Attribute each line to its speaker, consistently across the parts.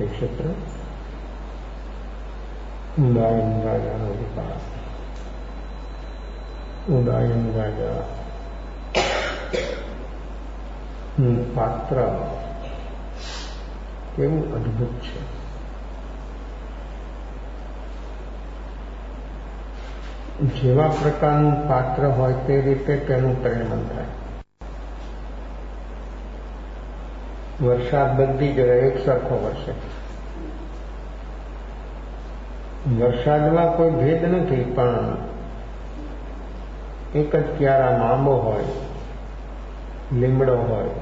Speaker 1: ક્ષેત્ર ઉદાયન રાજાનો વિકાસ. ઉદાયન રાજા પાત્ર કેવું અદભુત છે. જેવા પ્રકારનું પાત્ર હોય તે રીતે તેનું પરિણામ થાય. વરસાદ બધી જગ્યાએ એક સરખો વરસે. વરસાદમાં કોઈ ભેદ નથી, પણ એક જ ક્યારામાં આંબો હોય, લીમડો હોય,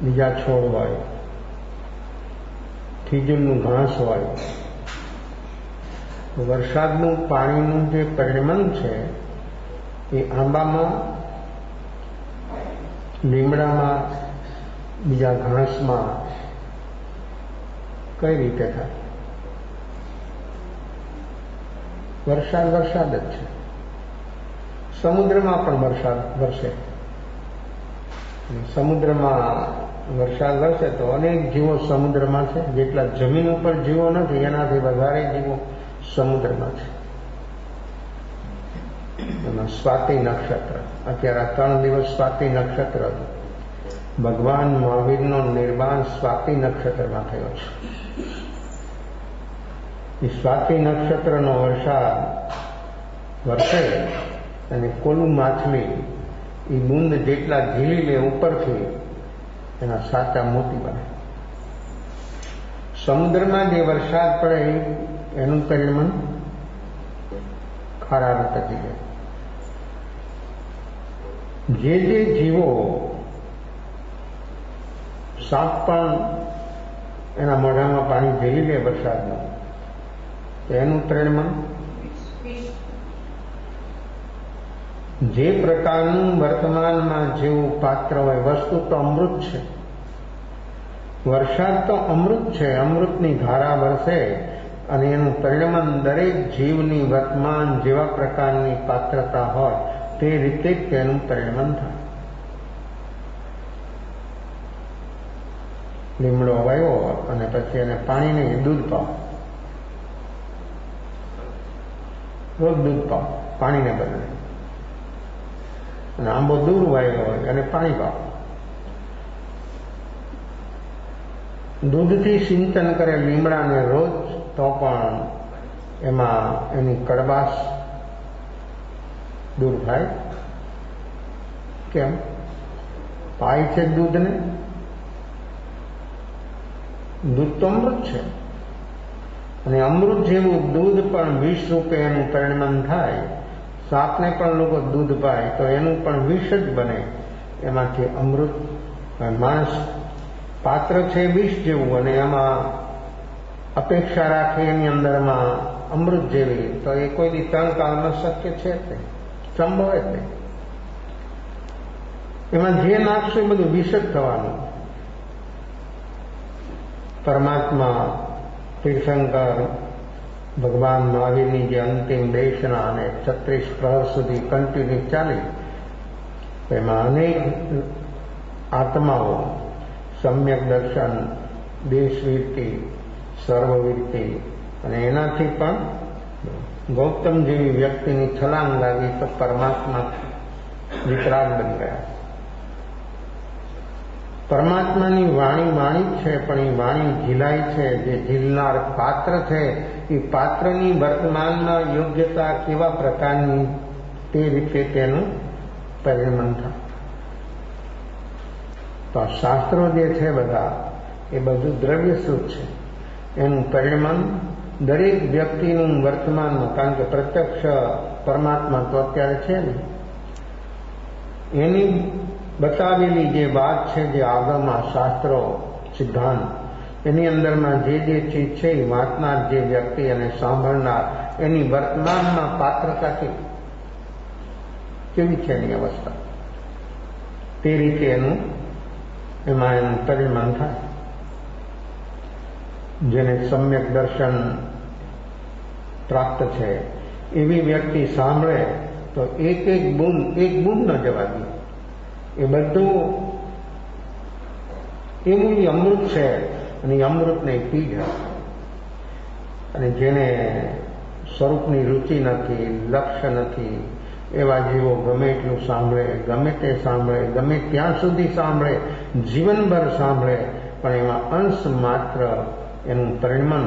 Speaker 1: બીજા છોડ હોય, ખીજૂરનું ઘાસ હોય. વરસાદનું પાણીનું જે પરિણમન છે એ આંબામાં, લીમડામાં, બીજા ઘાસમાં કઈ રીતે થાય? વરસાદ વરસાદ જ છે. સમુદ્રમાં પણ વરસાદ વરસે. સમુદ્રમાં વરસાદ વરસે તો અનેક જીવો સમુદ્રમાં છે. જેટલા જમીન ઉપર જીવો નથી એનાથી વધારે જીવો સમુદ્રમાં છે. એમાં સ્વાતિ નક્ષત્ર, અત્યારે 3 દિવસ સ્વાતિ નક્ષત્ર હતું. ભગવાન મહાવીરનો નિર્વાણ સ્વાતિ નક્ષત્રમાં થયો છે. એ સ્વાતિ નક્ષત્રનો વરસાદ વરસે અને કોલું માછલી એ બુંદ જેટલા ઝીલી લે ઉપરથી એના સાચા મોતી બને. સમુદ્રમાં જે વરસાદ પડે એનું પરિણામ ખરા રીતે જીવે. જે જીવો, સાપ પણ એના મોઢામાં પાણી ઝીલી લે વરસાદનું, તો એનું પરિણામ જે પ્રકારનું વર્તમાનમાં જેવું પાત્ર હોય. વસ્તુ તો અમૃત છે. વરસાદ તો અમૃત છે. અમૃતની ધારા વરસે અને એનું પરિણામ દરેક જીવની વર્તમાન જેવા પ્રકારની પાત્રતા હોય તે રીતે જ તેનું પરિણામ થાય. લીમડો વાવ્યો અને પછી એને પાણી નહીં, દૂધ પાવ. રોજ દૂધ પાવ પાણીને બદલે. અને આંબો દૂર વાવ્યો હોય અને પાણી પાવ. દૂધથી સિંચન કરે લીમડાને રોજ તો પણ એમાં એની કડવાશ દૂર થાય. કેમ? પાય છે દૂધને. દૂધ તો અમૃત છે અને અમૃત જેવું દૂધ પણ વિષ રૂપે એનું પરિણમન થાય. સાપને પણ લોકો દૂધ પાય તો એનું પણ વિષ જ બને. એમાંથી અમૃત. માણસ પાત્ર છે વિષ જેવું અને એમાં અપેક્ષા રાખે એની અંદરમાં અમૃત જેવી, તો એ કોઈ દી 3 કાળમાં શક્ય છે જ નહીં, સંભવ જ નહીં. એમાં જે નાખશે એ બધું વિષ જ થવાનું. પરમાત્મા તીર્થંકર ભગવાન મહાવીરની જે અંતિમ દેશના અને 36 પ્રહર સુધી કન્ટિન્યુ ચાલી, એમાં અનેક આત્માઓ સમ્યક દર્શન, દેશવીરતિ, સર્વવીરતિ અને એનાથી પણ ગૌતમ જેવી વ્યક્તિની છલાંગ લાગી તો પરમાત્મા વિતરાગ બની ગયા. પરમાત્માની વાણી વાણી જ છે, પણ એ વાણી ઝીલાય છે. જે ઝીલનાર પાત્ર છે એ પાત્રની વર્તમાનમાં યોગ્યતા કેવા પ્રકારની તે રીતે તેનું પરિણમન થાય. તો આ શાસ્ત્રો જે છે બધા એ બધું દ્રવ્યસૂત છે. એનું પરિણમન દરેક વ્યક્તિનું વર્તમાનમાં, કારણ કે પ્રત્યક્ષ પરમાત્મા તો અત્યારે છે ને, એની બતાવેલી જે વાત છે, જે આગળમાં શાસ્ત્રો સિદ્ધાંત, એની અંદરમાં જે ચીજ છે એ વાંચનાર જે વ્યક્તિ અને સાંભળનાર એની વર્તમાનમાં પાત્રતા કેવી છે એની અવસ્થા, તે રીતે એનું પરિણામ થાય. જેને સમ્યક દર્શન પ્રાપ્ત છે એવી વ્યક્તિ સાંભળે તો એક બૂંદ ન જવા દે. એ બધું એવું અમૃત છે અને એ અમૃતને પી જાય. અને જેને સ્વરૂપની રુચિ નથી, લક્ષ્ય નથી, એવા જીવો ગમે એટલું સાંભળે, ગમે તે સાંભળે, ગમે ત્યાં સુધી સાંભળે, જીવનભર સાંભળે, પણ એમાં અંશ માત્ર એનું પરિણમન,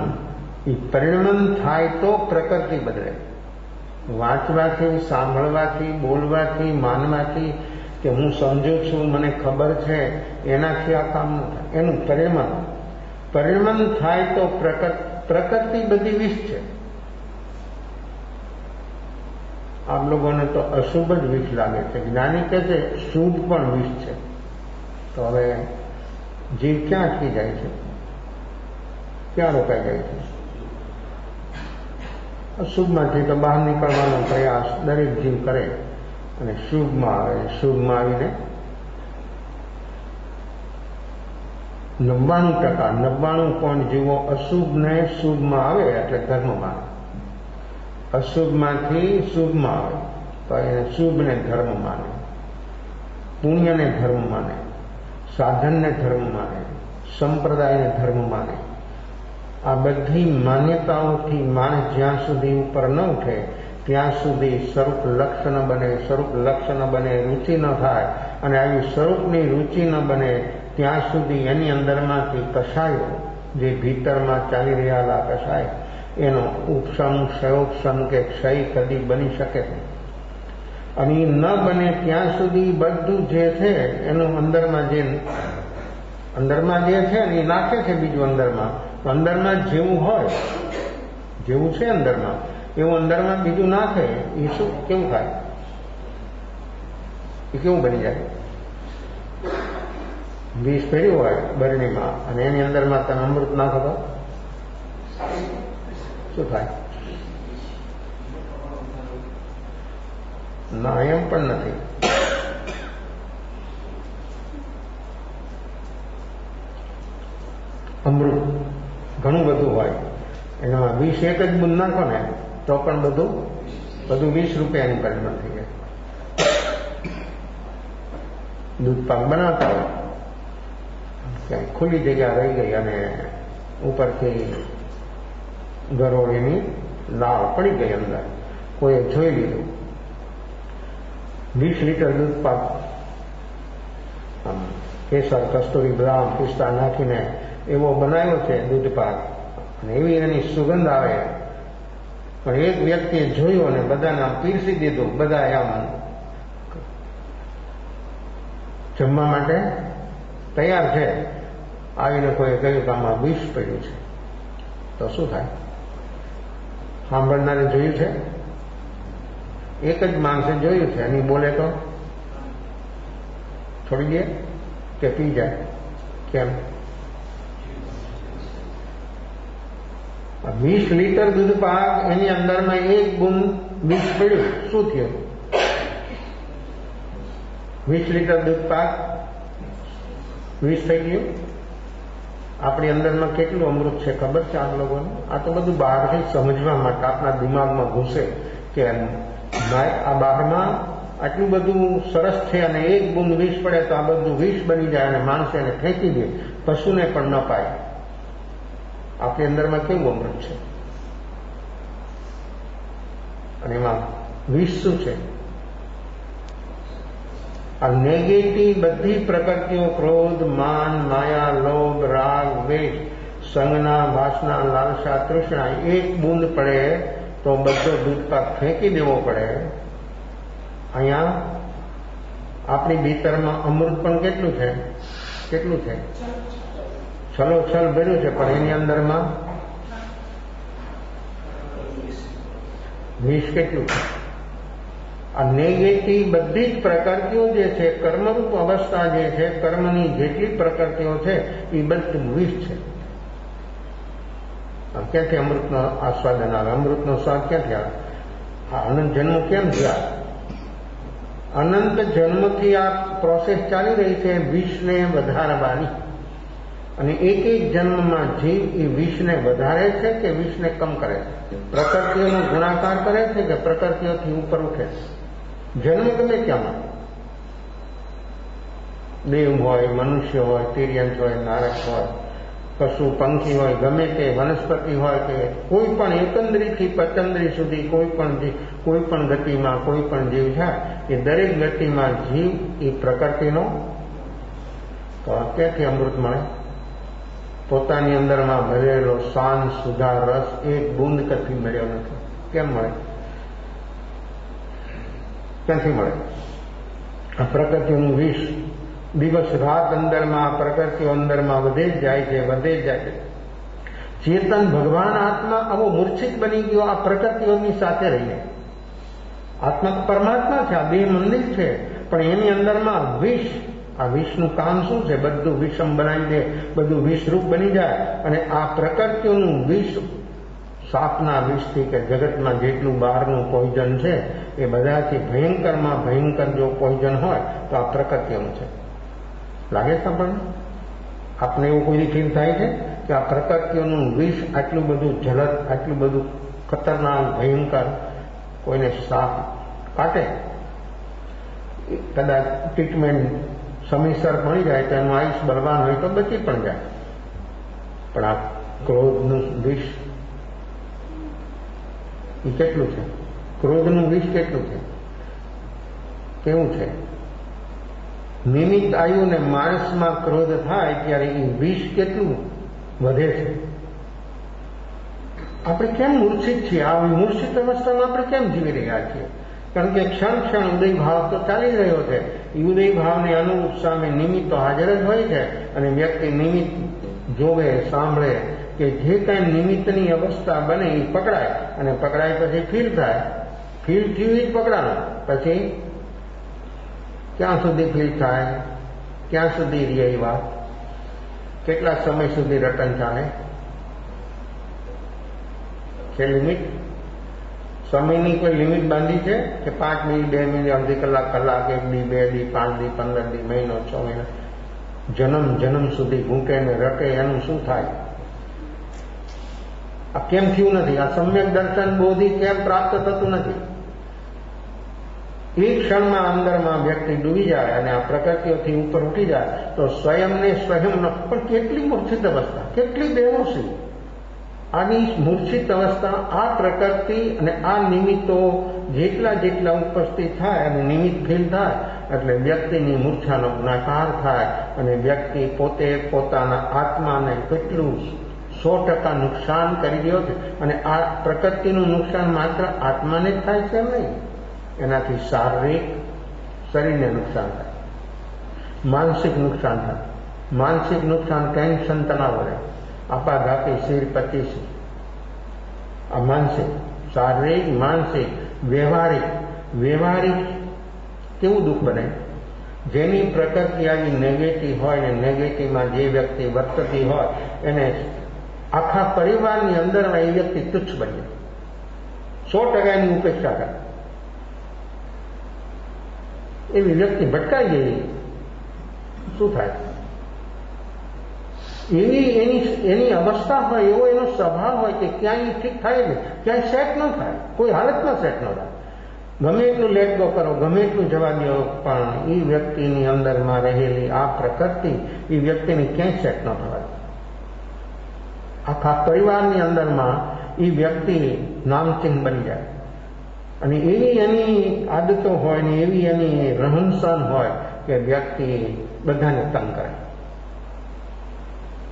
Speaker 1: એ પરિણમન થાય તો પ્રકૃતિ બદલે. વાંચવાથી, સાંભળવાથી, બોલવાથી, માનવાથી કે હું સમજુ છું, મને ખબર છે, એનાથી આ કામ ન થાય. એનું પરિણમન થાય તો પ્રકૃતિ બધી વિષ છે. આપ લોકોને તો અશુભ જ વિષ લાગે છે. જ્ઞાની કહે છે શુભ પણ વિષ છે. તો હવે જીવ ક્યાં અટકી જાય છે, ક્યાં રોકાઈ જાય છે? અશુભમાંથી તો બહાર નીકળવાનો પ્રયાસ દરેક જીવ કરે અને શુભમાં આવે. શુભમાં આવીને 99% કોણ જીવો અશુભને શુભમાં આવે એટલે ધર્મમાં. અશુભમાંથી શુભમાં આવે તો એને શુભને ધર્મ માને, પુણ્યને ધર્મ માને, સાધનને ધર્મ માને, સંપ્રદાયને ધર્મ માને. આ બધી માન્યતાઓથી માણસ જ્યાં સુધી ઉપર ન ઉઠે ત્યાં સુધી સ્વરૂપ લક્ષ્ય ન બને, સ્વરૂપ લક્ષ્ય ન બને, રુચિ ન થાય. અને આવી સ્વરૂપની રુચિ ન બને ત્યાં સુધી એની અંદરમાંથી કષાયો, જે ભીતરમાં ચાલી રહેલા કષાય, એનો ઉપશમ, ક્ષયોપશમ કે ક્ષય કદી બની શકે નહીં. અને ન બને ત્યાં સુધી બધું જે છે એનું અંદરમાં જે છે ને એ નાખે છે બીજું અંદરમાં જેવું હોય, જેવું છે અંદરમાં, એવું અંદરમાં બીજું નાખે. એ શું કેવું થાય? એ કેવું બની જાય? વિષ પડ્યું હોય બરણીમાં અને એની અંદરમાં તમે અમૃત નાખો તો શું થાય? ના, એમ પણ નથી. અમૃત ઘણું બધું હોય, એનામાં 20 એક જ બૂંદ નાખો ને તો પણ બધું 20 રૂપિયાનું પરિણામ થઈ જાય. દૂધ પાક બનાવતા હોય, ક્યાંય ખુલ્લી જગ્યા રહી ગઈ અને ઉપરથી ગરોળીની લાળ પડી ગઈ અંદર, કોઈએ જોઈ લીધું. 20 લીટર દૂધ પાક કેસર, કસ્તુરી, બદામ, પિસ્તા નાખીને એવો બનાવ્યો છે દૂધ પાક, અને એવી એની સુગંધ આવે. પણ એક વ્યક્તિએ જોયું અને બધાને આમ પીરસી દીધું. બધા આમ જમવા માટે તૈયાર છે. આવીને કોઈએ કહ્યું કે આમાં વિષ પડ્યું છે, તો શું થાય? સાંભળનારે જોયું છે, એક જ માણસે જોયું છે, અને બોલે તો છોડી દે કે પી જાય? કેમ? 20 લીટર દૂધ પાક, એની અંદરમાં એક બૂંદ વિષ પડ્યું, શું થયું? 20 લીટર દૂધ પાક વિષ થઈ ગયું. આપણી અંદરમાં કેટલું અમૃત છે ખબર છે આપ લોકોને? આ તો બધું બહારથી સમજવા માટે આપણા દિમાગમાં ઘૂસે કે આ બહારમાં આટલું બધું સરસ છે અને એક બૂંદ વિષ પડે તો આ બધું વિષ બની જાય અને માણસ એને ફેંકી દે, પશુને પણ ન પાય. આપણી અંદરમાં કેવું અમૃત છે, અને એમાં વિષ શું છે? આ નેગેટિવ બધી પ્રકૃતિઓ, ક્રોધ, માન, માયા, લોભ, રાગ, દ્વેષ, સંગના, વાસના, લાલસા, તૃષ્ણા, એક બૂંદ પડે તો બધો દૂધપાક ફેંકી દેવો પડે. અહીંયા આપણી ભીતરમાં અમૃત પણ કેટલું છે? છલોછલ ભર્યું છે, પણ એની અંદરમાં વિષ કેટલું છે? આ નેગેટિવ બધી જ પ્રકૃતિઓ જે છે, કર્મરૂપ અવસ્થા જે છે, કર્મની જેટલી પ્રકૃતિઓ છે એ બધું વિષ છે. ક્યાંથી અમૃતનો આસ્વાદન આવે? અમૃતનો સ્વાદ ક્યાંથી આવે? આ અનંત જન્મ કેમ થયા? અનંત જન્મથી આ પ્રોસેસ ચાલી રહી છે વિષને વધારવાની. અને એક એક જન્મમાં જીવ એ વિષને વધારે છે કે વિષને કમ કરે છે? પ્રકૃતિઓનો ગુણાકાર કરે છે કે પ્રકૃતિઓથી ઉપર ઉઠે છે? જન્મ ગમે ત્યાંમાં, દેવ હોય, મનુષ્ય હોય, તિર્યંશ હોય, નારક હોય, પશુ પંખી હોય, ગમે તે વનસ્પતિ હોય કે કોઈ પણ એકંદરીથી પચંદરી સુધી કોઈ પણ ગતિમાં કોઈ પણ જીવ છે એ દરેક ગતિમાં જીવ એ પ્રકૃતિનો તો ક્યાંથી અમૃત મળે? પોતાની અંદરમાં ભરેલો શાંત સુધા રસ એક બૂંદ કથી મળ્યો નથી. કેમ મળે? ક્યાંથી મળે? આ પ્રકૃતિનું વિષ દિવસ રાત અંદરમાં પ્રકૃતિઓ અંદરમાં વધે જ જાય છે. ચેતન ભગવાન આત્મા આવો મૂર્છિત બની ગયો આ પ્રકૃતિઓની સાથે રહીને. આત્મા પરમાત્મા છે, આ બે મંદિર છે, પણ એની અંદરમાં વિષ. આ વિષનું કામ શું છે? બધું વિષમ બનાવી દે, બધું વિષરૂપ બની જાય. અને આ પ્રકૃતિઓનું વિષ, સાપના વિષથી કે જગતમાં જેટલું બહારનું પોઈઝન છે એ બધાથી ભયંકરમાં ભયંકર જો પોઈઝન હોય તો આ પ્રકૃતિઓનું છે. લાગે છે આપણને? આપને એવું કોઈ ફીલ થાય છે કે આ પ્રકૃતિઓનું વિષ આટલું બધું જલદ, આટલું બધું ખતરનાક ભયંકર કોઈને સાપ કાટે? કદાચ ટ્રીટમેન્ટ સમયસર મળી જાય તો એનું આયુષ બળવાન હોય તો બચી પણ જાય. પણ આ ક્રોધનું વિષ એ કેટલું છે? ક્રોધનું વિષ કેટલું છે? કેવું છે? નિમિત્ત આવ્યું ને માણસમાં ક્રોધ થાય ત્યારે એ વિષ કેટલું વધે છે. આપણે કેમ મૂર્છિત છીએ? આ મૂર્છિત અવસ્થામાં આપણે કેમ જીવી રહ્યા છીએ? કારણ કે ક્ષણ ઉદય ભાવ તો ચાલી રહ્યો છે. એ ઉદય ભાવને અનુરૂપ સામે નિમિત્ત તો હાજર જ હોય છે. અને વ્યક્તિ નિમિત્ત જોવે, સાંભળે કે જે કાંઈ નિમિત્તની અવસ્થા બને એ પકડાય, અને પકડાય પછી ફીલ થાય. ફીલ થયું જ પકડાનું. પછી ક્યાં સુધી ફીલ થાય? ક્યાં સુધી રહે એ વાત? કેટલા સમય સુધી રટન ચાલે? છે લિમિટ? સમયની કોઈ લિમિટ બાંધી છે કે 5 મિનિટ, 2 મિનિટ, અડધી કલાક, 1 દી, 2 દી, 5 દી, 15 દી, મહિનો, 6 મહિના, જન્મ સુધી ઘૂંટે ને રટે એનું શું થાય? આ કેમ થયું નથી? આ સમ્યક દર્શન બોધિ કેમ પ્રાપ્ત થતું નથી? એક ક્ષણમાં અંદરમાં વ્યક્તિ ડૂબી જાય અને આ પ્રકૃતિઓથી ઉપર ઉઠી જાય તો સ્વયંને સ્વયંનો પણ કેટલી મૂર્છિત અવસ્થા, કેટલી બેહોશી! આની મૂર્છિત અવસ્થા આ પ્રકૃતિ અને આ નિમિત્તો જેટલા ઉપસ્થિત થાય અને નિમિત્ત ફીલ થાય એટલે વ્યક્તિની મૂર્છાનો ગુણાકાર થાય અને વ્યક્તિ પોતે પોતાના આત્માને કેટલું 100% નુકસાન કરી રહ્યો છે. અને આ પ્રકૃતિનું નુકસાન માત્ર આત્માને જ થાય છે નહીં, એનાથી શારીરિક શરીરને નુકસાન થાય, માનસિક નુકસાન થાય. માનસિક નુકસાન ટેન્શન, તણાવ રહે, આપાઘાતી, શિર પચીસી. આ માનસિક, શારીરિક, માનસિક, વ્યવહારિક કેવું દુઃખ બને? જેની પ્રકૃતિ આવી નેગેટિવ હોય ને નેગેટિવમાં જે વ્યક્તિ વર્તતી હોય એને આખા પરિવારની અંદરમાં એ વ્યક્તિ તુચ્છ બને, 100% એની ઉપેક્ષા કરે. એવી વ્યક્તિ ભટકાઈ ગઈ, શું થાય? એની અવસ્થા હોય, એવો એનો સ્વભાવ હોય કે ક્યાંય ઠીક થાય નહીં, ક્યાંય સેટ ન થાય, કોઈ હાલતમાં સેટ ન થાય. ગમે એટલું લેટ ગો કરો, ગમે એટલું જવા દો, પણ એ વ્યક્તિની અંદરમાં રહેલી આ પ્રકૃતિ એ વ્યક્તિને ક્યાંય સેટ ન થવાય. આખા પરિવારની અંદરમાં એ વ્યક્તિ નામચીન બની જાય. અને એવી એની આદતો હોય ને એવી એની રહનસહન હોય કે વ્યક્તિ બધાને તંગ કરે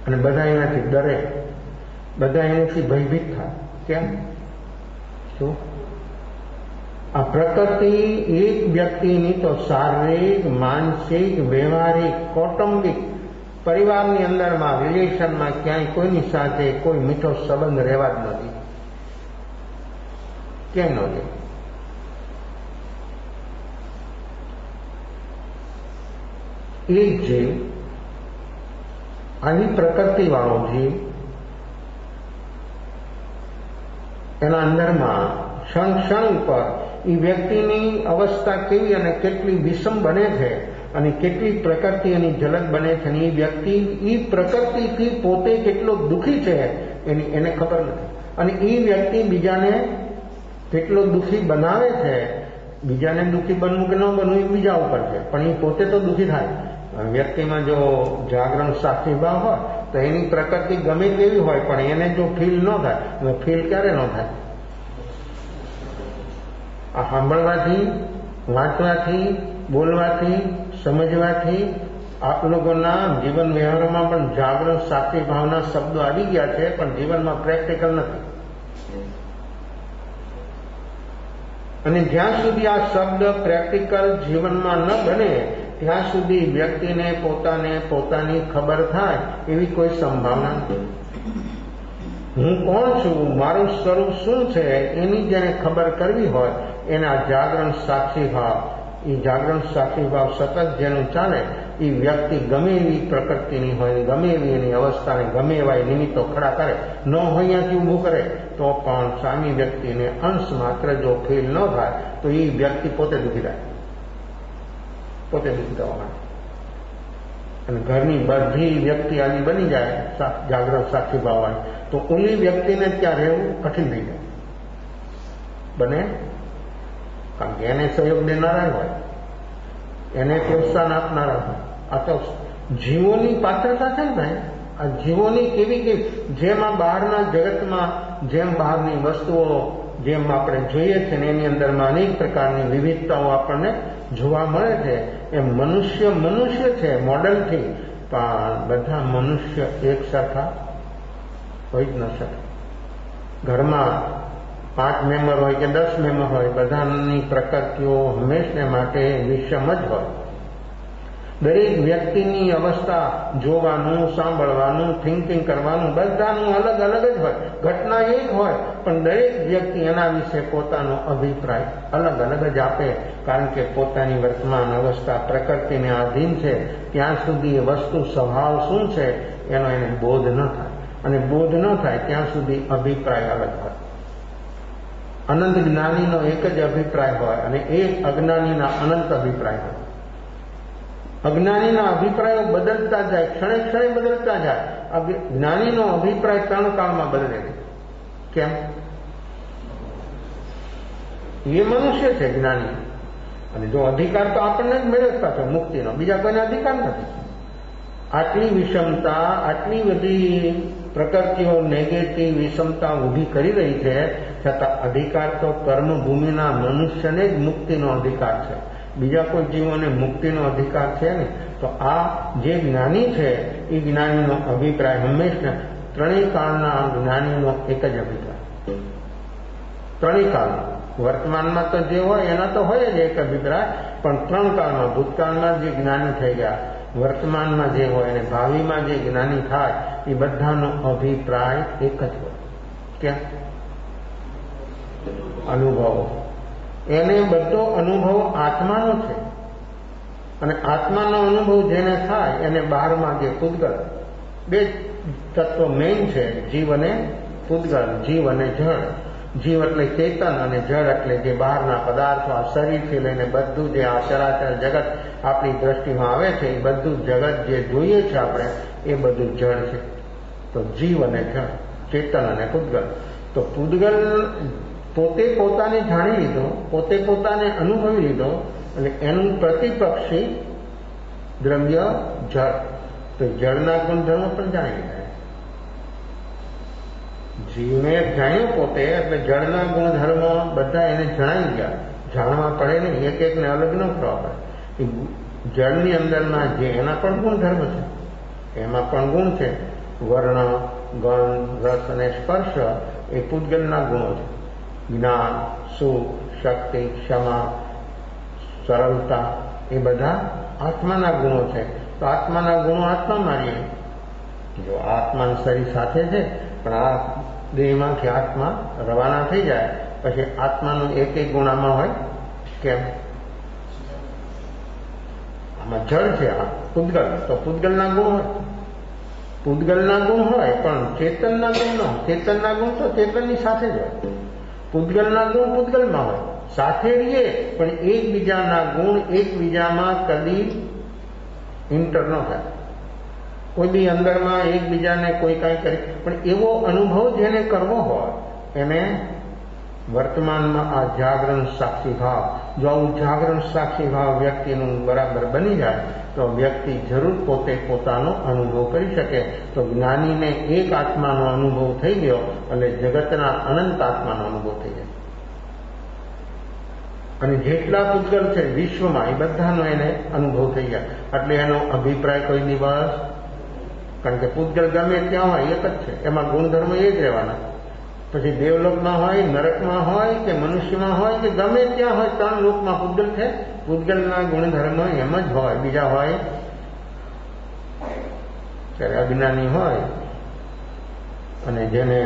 Speaker 1: અને બધા એનાથી ડરે, બધા એનાથી ભયભીત થાય. કેમ? શું? આ પ્રકૃતિ એક વ્યક્તિની તો શારીરિક, માનસિક, વ્યવહારિક, કૌટુંબિક પરિવારની અંદરમાં રિલેશનમાં ક્યાંય કોઈની સાથે કોઈ મીઠો સંબંધ રહેવા જ નથી. કેમ ન રહે? એક જીવ, આવી પ્રકૃતિ વાળો જીવ, એના અંદરમાં ક્ષણ ઉપર એ વ્યક્તિની અવસ્થા કેવી અને કેટલી વિષમ બને છે અને કેટલી પ્રકૃતિ એની ઝલક બને છે અને એ વ્યક્તિ એ પ્રકૃતિથી પોતે કેટલો દુઃખી છે એને ખબર નથી. અને એ વ્યક્તિ બીજાને કેટલો દુઃખી બનાવે છે. બીજાને દુઃખી બનવું કે ન બનવું એ બીજા ઉપર છે, પણ એ પોતે તો દુઃખી થાય. વ્યક્તિમાં જો જાગરણ સાક્ષી ભાવ હોય તો એની પ્રકૃતિ ગમે તેવી હોય પણ એને જો ફીલ ન થાય, ફીલ ક્યારે ન થાય? આ સાંભળવાથી, વાંચવાથી, બોલવાથી, સમજવાથી આપ લોકોના જીવન વ્યવહારમાં પણ જાગૃત સાચી ભાવના શબ્દો આવી ગયા છે, પણ જીવનમાં પ્રેક્ટિકલ નથી. અને જ્યાં સુધી આ શબ્દ પ્રેક્ટિકલ જીવનમાં ન બને ત્યાં સુધી વ્યક્તિને પોતાની ખબર થાય એવી કોઈ સંભાવના નથી. હું કોણ છું, મારું સ્વરૂપ શું છે, એની જેને ખબર કરવી હોય એના જાગરણ સાક્ષી ભાવ, એ જાગરણ સાક્ષી ભાવ સતત જેનું ચાલે એ વ્યક્તિ ગમે એવી પ્રકૃતિની હોય, ગમે એવી એની અવસ્થાને ગમે એવા નિમિત્તો ખડા કરે, ન હોય અહીંયાથી ઊભું કરે તો પણ સામી વ્યક્તિને અંશ માત્ર જો ફીલ ન થાય તો એ વ્યક્તિ પોતે દુઃખી થાય, પોતે દુઃખી થવા માટે. અને ઘરની બધી વ્યક્તિ આની બની જાય જાગૃત સાક્ષી ભાવવાની, તો ઓલી વ્યક્તિને ત્યાં રહેવું કઠિન થઈ જાય. બને કારણ કે એને સહયોગ દેનારા હોય, એને પ્રોત્સાહન આપનારા હોય. આ તો જીવોની પાત્રતા છે ને ભાઈ, આ જીવોની કેવી જેમ આ બહારના જગતમાં જેમ બહારની વસ્તુઓ જેમ આપણે જોઈએ છે ને એની અંદરમાં અનેક પ્રકારની વિવિધતાઓ આપણને જોવા મળે છે, એમ મનુષ્ય છે મોડલથી, પણ બધા મનુષ્ય એક સરખા હોય જ ન શકે. ઘરમાં 5 મેમ્બર હોય કે 10 મેમ્બર હોય, બધાની પ્રકૃતિઓ હંમેશને માટે વિષમ જ હોય. દરેક વ્યક્તિની અવસ્થા જોવાનું, સાંભળવાનું, થિંકિંગ કરવાનું બધાનું અલગ અલગ જ હોય. ઘટના એક હોય પણ દરેક વ્યક્તિ એના વિશે પોતાનો અભિપ્રાય અલગ અલગ જ આપે, કારણ કે પોતાની વર્તમાન અવસ્થા પ્રકૃતિને આધીન છે. ત્યાં સુધી એ વસ્તુ સ્વભાવ શું છે એનો એને બોધ ન થાય, અને બોધ ન થાય ત્યાં સુધી અભિપ્રાય અલગ હોય. અનંત જ્ઞાનીનો એક જ અભિપ્રાય હોય અને એક અજ્ઞાનીના અનંત અભિપ્રાય હોય. અજ્ઞાનીના અભિપ્રાયો બદલતા જાય, ક્ષણે ક્ષણે બદલતા જાય. જ્ઞાનીનો અભિપ્રાય 3 કાળમાં બદલે. કેમ? એ મનુષ્ય છે જ્ઞાની, અને જો અધિકાર તો આપણને જ મેળવતા છે મુક્તિનો, બીજા કોઈને અધિકાર નથી. આટલી વિષમતા, આટલી બધી પ્રકૃતિઓ નેગેટિવ વિષમતા ઊભી કરી રહી છે, છતાં અધિકાર તો કર્મભૂમિના મનુષ્યને જ મુક્તિનો અધિકાર છે. બીજા કોઈ જીવોને મુક્તિનો અધિકાર છે ને. તો આ જે જ્ઞાની છે એ જ્ઞાનીનો અભિપ્રાય હંમેશા 3 કાળના જ્ઞાનીનો એક જ અભિપ્રાય. 3 કાળમાં વર્તમાનમાં તો જે હોય એના તો હોય જ એક અભિપ્રાય, પણ 3 કાળમાં, ભૂતકાળમાં જે જ્ઞાની થઈ ગયા, વર્તમાનમાં જે હોય અને ભાવિમાં જે જ્ઞાની થાય, એ બધાનો અભિપ્રાય એક જ હોય. કેમ? અનુભવો. એને બધો અનુભવ આત્માનો છે, અને આત્માનો અનુભવ જેને થાય એને બહારમાં જે પૂતગલ, 2 તત્વો મેઇન છે, જીવ અને પૂતગલ, જીવ અને જળ. જીવ એટલે ચેતન અને જળ એટલે જે બહારના પદાર્થો, આ શરીરથી લઈને બધું જે આ ચરાચર જગત આપણી દ્રષ્ટિમાં આવે છે, એ બધું જગત જે જોઈએ છે આપણે, એ બધું જળ છે. તો જીવ અને જળ, ચેતન અને પૂતગલ. તો પૂતગલ પોતે પોતાને જાણી લીધો, પોતે પોતાને અનુભવી લીધો, અને એનું પ્રતિપક્ષી દ્રવ્ય જળ. તો જળના ગુણધર્મો પણ જાણી લીધા. જીવને જાણ્યું પોતે એટલે જળના ગુણધર્મો બધા એને જણાવી ગયા. જાણવા પડે નહીં, એક એકને અલગ ન કરવા પડે. જળની અંદરના જે એના પણ ગુણધર્મ છે, એમાં પણ ગુણ છે. વર્ણ, ગંધ, રસ અને સ્પર્શ એ પૂતગલના ગુણો છે. જ્ઞાન, સુખ, શક્તિ, ક્ષમા, સરળતા એ બધા આત્માના ગુણો છે. તો આત્માના ગુણો આત્મા મારીએ. જો આત્માનું શરીર સાથે છે, પણ આ દેહમાંથી આત્મા રવાના થઈ જાય પછી આત્માનું એક ગુણામાં હોય. કેમ? આમાં જળ છે, આ પૂતગલ, તો પૂતગલના ગુણ હોય. પૂતગલના ગુણ હોય પણ ચેતનના ગુણ ન હોય. ચેતનના ગુણ તો ચેતનની સાથે જ હોય. પૂતગલના ગુણ પૂતગલમાં હોય, સાથે રહીએ પણ એકબીજાના ગુણ એકબીજામાં કદી ઇન્ટર ન થાય. કોઈ બી અંદરમાં એકબીજાને કોઈ કાંઈ કરે, પણ એવો અનુભવ જેને કરવો હોય એને વર્તમાનમાં આ જાગરણ સાક્ષી ભાવ, જો આવું જાગરણ સાક્ષી ભાવ વ્યક્તિનું બરાબર બની જાય તો વ્યક્તિ જરૂર પોતે પોતાનો અનુભવ કરી શકે. તો જ્ઞાનીને એક આત્માનો અનુભવ થઈ ગયો એટલે જગતના અનંત આત્માનો અનુભવ થઈ જાય. અને જેટલા પૂતગલ છે વિશ્વમાં એ બધાનો એને અનુભવ થઈ જાય. એટલે એનો અભિપ્રાય કોઈ દિવસ, કારણ કે પૂતગલ ગમે ત્યાં હોય એક જ છે, એમાં ગુણધર્મ એ જ રહેવાના. પછી દેવલોકમાં હોય, નરકમાં હોય કે મનુષ્યમાં હોય કે ગમે ત્યાં હોય, 3 લોકમાં પૂતગલ છે. પૂતગલના ગુણધર્મ એમ જ હોય, બીજા હોય ત્યારે અજ્ઞાની હોય અને જેને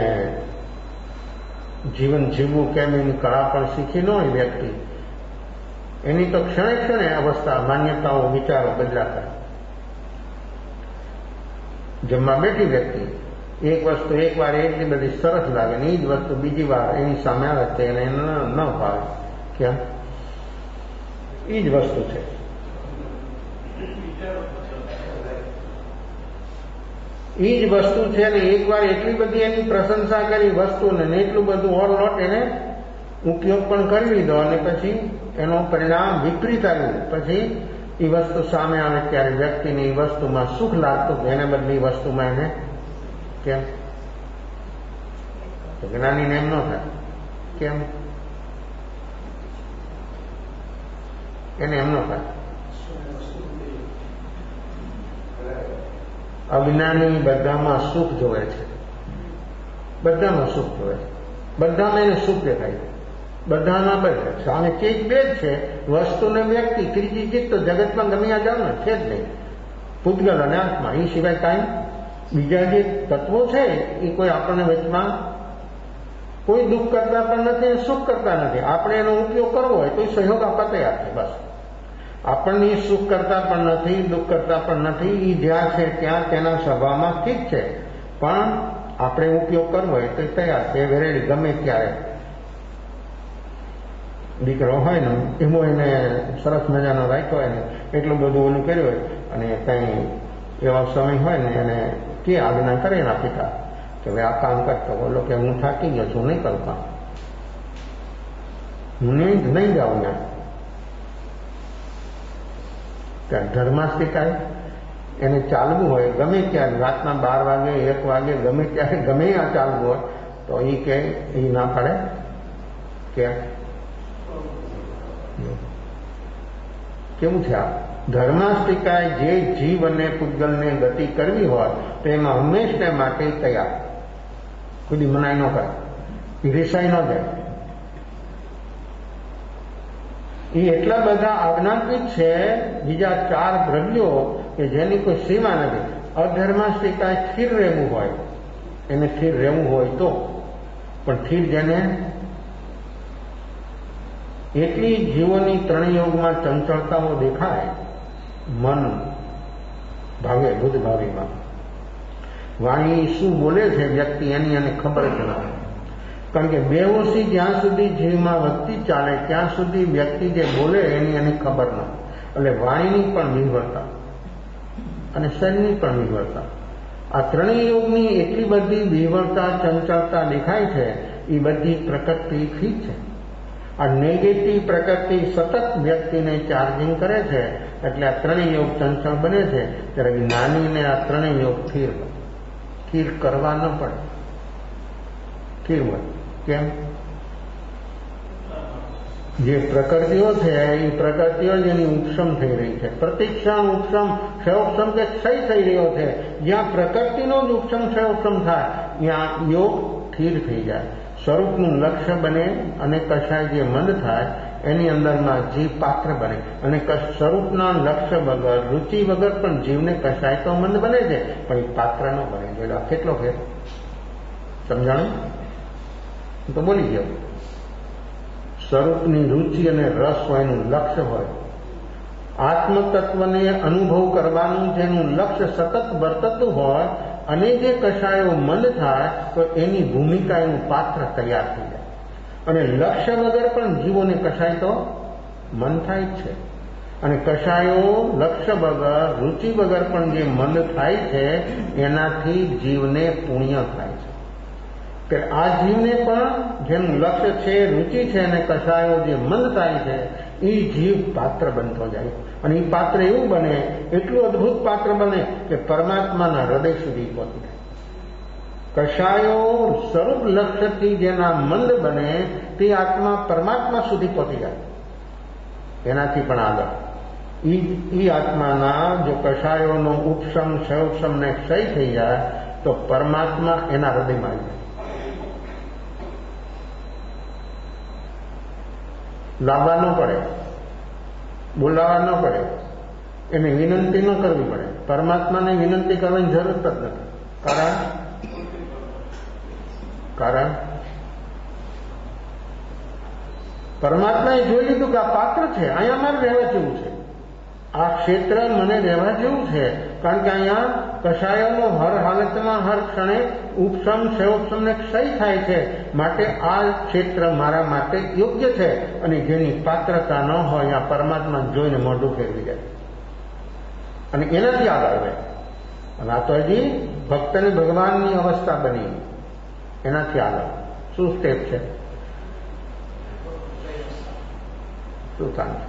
Speaker 1: જીવન જીવવું કેમ એની કળા પણ શીખી ન હોય વ્યક્તિ, એની તો ક્ષણે ક્ષણે અવસ્થા, માન્યતાઓ, વિચારો બદલા કરે. જમવા બેઠી વ્યક્તિ એક વસ્તુ એક વાર એટલી બધી સરસ લાગે ને એ જ વસ્તુ બીજી વાર એની સામે આવે છે એને ન ભાવે. કેમ? એ જ વસ્તુ છે. એ જ વસ્તુ છે ને એક વાર એટલી બધી એની પ્રશંસા કરી વસ્તુને ને એટલું બધું ઓરલોટ એને ઉપયોગ પણ કરી લીધો અને પછી એનો પરિણામ વિપરીત આવ્યું. પછી એ વસ્તુ સામે આવે ત્યારે વ્યક્તિને એ વસ્તુમાં સુખ લાગતું, એને બદલે એ વસ્તુમાં એને કેમ? તો જ્ઞાનીને એમ ન થાય. કેમ? એને એમ ન થાય. અજ્ઞાની બધામાં સુખ જોવે છે, બધામાં સુખ જોવે છે, બધામાં એને સુખ દેખાય છે, બધામાં બધે સામે ચીજ બે જ છે, વસ્તુ ને વ્યક્તિ. ત્રીજી ચીજ તો જગતમાં ગમે આ જાવ ને છે જ નહીં. પૂતગલ અને આત્મા એ સિવાય કાંઈ બીજા જે તત્વો છે એ કોઈ આપણને વચમાં કોઈ દુઃખ કરતા પણ નથી, સુખ કરતા નથી. આપણે એનો ઉપયોગ કરવો હોય તો સહયોગ આપવા તૈયાર છે. બસ આપણને સુખ કરતા પણ નથી, દુઃખ કરતા પણ નથી. એ જ્યાં છે ત્યાં તેના સ્વભાવમાં ઠીક છે, પણ આપણે ઉપયોગ કરવો હોય તો તૈયાર છે, વેરેડી ગમે ત્યારે. દીકરો હોય ને એમાં એને સરસ મજાનો રાખ્યો હોય ને એટલું બધું ઓલું કર્યું હોય અને કંઈ એવો સમય હોય ને એને કે આજ્ઞા કરે એના પિતા કે ભાઈ આ કામ કરતો, બોલો કે હું થાકી ગયો છું, નહીં કરું કામ, હું નહીં જાઉં ને. ત્યારે ધર્માસ્તિકાય એને ચાલવું હોય ગમે ત્યારે, રાતના 12 વાગે 1 વાગે ગમે ત્યારે ગમે આ ચાલવું હોય તો એ કે એ ના પડે. કે કેવું છે આ ધર્માસ્તિકાય જે જીવ અને પૂતગલને ગતિ કરવી હોય તો એમાં હંમેશને માટે તૈયાર, ખુદી મનાઈ ન કરે, રિસાઈ ન જાય. એ એટલા બધા આજ્ઞાપિત છે બીજા 4 દ્રવ્યો કે જેની કોઈ સીમા નથી. અધર્માસ્તિકાય સ્થિર રહેવું હોય, એને સ્થિર રહેવું હોય તો, પણ સ્થિર જેને એટલી જીવોની 3 યોગમાં ચંચળતાઓ દેખાય, મન ભાવે, બુદ્ધ ભાવીમાં વાણી શું બોલે છે વ્યક્તિ એની એને ખબર જ ન હોય. કારણ કે બેહોશી જ્યાં સુધી જીવમાં વધતી ચાલે ત્યાં સુધી વ્યક્તિ જે બોલે એની એને ખબર ન હોય. એટલે વાણીની પણ નિર્ભરતા અને શરીરની પણ નિર્ભરતા, આ 3 યોગની એટલી બધી વિહવળતા, ચંચળતા દેખાય છે. એ બધી પ્રકૃતિથી છે. આ નેગેટિવ પ્રકૃતિ સતત વ્યક્તિને ચાર્જિંગ કરે છે, એટલે આ 3 યોગ ચંચળ બને છે. ત્યારે જ્ઞાનીને આ 3 યોગ સ્થિર કરવા ન પડે. સ્થિર હોય કેમ? જે પ્રકૃતિઓ છે એ પ્રકૃતિઓ જ એની ઉપશમ થઈ રહી છે. પ્રતિક્ષણ ઉપશમ, ક્ષયોપશમ કે ક્ષય થઈ રહ્યો છે. જ્યાં પ્રકૃતિનો જ ઉપશમ ક્ષયોપશમ થાય ત્યાં યોગ સ્થિર થઈ જાય, સ્વરૂપનું લક્ષ્ય બને અને કશાય જે મંદ થાય એની અંદરમાં જીવ પાત્ર બને. અને સ્વરૂપના લક્ષ્ય વગર, રુચિ વગર પણ જીવને કશાય તો મંદ બને છે, પણ એ પાત્ર ન બને. જોયેલા કેટલો ફેર સમજાણું? હું તો બોલી ગયો. સ્વરૂપની રુચિ અને રસ હોય, એનું લક્ષ્ય હોય, આત્મતત્વને અનુભવ કરવાનું જેનું લક્ષ્ય સતત વર્તતું હોય, અને જે કશાયો મંદ થાય તો એની ભૂમિકા, એનું પાત્ર તૈયાર થઈ જાય. અને લક્ષ્ય વગર પણ જીવોને કશાય તો મન થાય જ છે. અને કશાયો લક્ષ્ય વગર, રુચિ વગર પણ જે મંદ થાય છે એનાથી જીવને પુણ્ય થાય છે. કે આ જીવને પણ જેનું લક્ષ્ય છે, રુચિ છે અને કશાયો જે મંદ થાય છે એ જીવ પાત્ર બનતો જાય અને એ પાત્ર એવું બને, એટલું અદભુત પાત્ર બને કે પરમાત્માના હૃદય સુધી પહોંચી જાય. કશાયો સ્વરૂપ લક્ષ્યથી જેના મંદ બને તે આત્મા પરમાત્મા સુધી પહોંચી જાય. એનાથી પણ આગળ ઈ આત્માના જો કશાયોનો ઉપશમ ક્ષયોક્ષમ ને ક્ષય થઈ જાય તો પરમાત્મા એના હૃદયમાં આવી જાય. લાવવા ન પડે, બોલાવવા ન પડે, એને વિનંતી ન કરવી પડે. પરમાત્માને વિનંતી કરવાની જરૂર જ નથી. કારણ પરમાત્માએ જોઈ લીધું કે આ પાત્ર છે, અહીંયા મારે રહેવા જેવું છે, આ ક્ષેત્ર મને રહેવા જેવું છે. કારણ કે અહીંયા કશાયોનો હર હાલતમાં હર ક્ષણે ઉપશમ ક્ષયોપશમ ને ક્ષય થાય છે. માટે આ ક્ષેત્ર મારા માટે યોગ્ય છે. અને જેની પાત્રતા ન હોય આ પરમાત્મા જોઈને મોઢું ફેરવી જાય અને એનાથી આગળ આવે. અને આ તો હજી ભક્તને ભગવાનની અવસ્થા બની, એનાથી આગળ શું સ્ટેપ છે, શું થાય?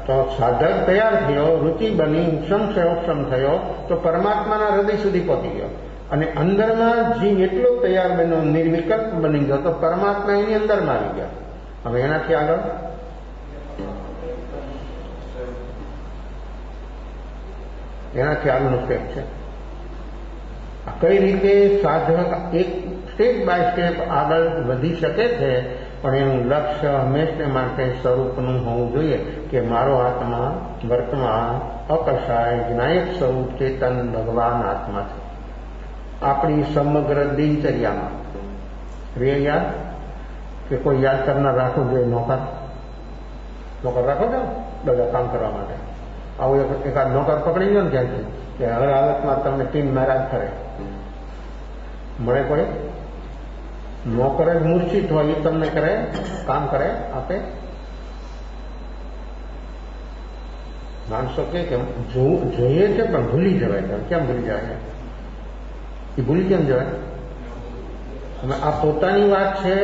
Speaker 1: તો સાધક તૈયાર થયો, રુચિ બની, ઉપશમ ક્ષયોક્ષમ થયો તો પરમાત્માના હૃદય સુધી પહોંચી ગયો. અને અંદરમાં જીવ એટલો તૈયાર બન્યો, નિર્વિકલ્પ બની ગયો તો પરમાત્મા એની અંદરમાં આવી ગયા. હવે એનાથી આગળ આગળનું સ્ટેપ છે. કઈ રીતે સાધક એક સ્ટેપ બાય સ્ટેપ આગળ વધી શકે છે, પણ એનું લક્ષ્ય હંમેશને માટે સ્વરૂપનું હોવું જોઈએ કે મારો આત્મા વર્તમાન અકશાય જ્ઞાયક સ્વરૂપ ચેતન ભગવાન આત્મા છે. આપણી સમગ્ર દિનચર્યામાં રે યાદ કે કોઈ યાદ કરનાર રાખવું જોઈએ. નોકર રાખો છો બધા કામ કરવા માટે. આવું એકાદ નોકર પકડી ગયો ને ક્યાંથી કે હર હાલતમાં તમને ટીમ નારાજ કરે, મળે કોઈ નોકર જ મૂર્છિત હોય એ તમને કરે, કામ કરે, આપે. માણસો કે જોઈએ છે પણ ભૂલી જવાય. કેમ ભૂલી જવાય? એ ભૂલી કેમ જવાય? હવે આ પોતાની વાત છે,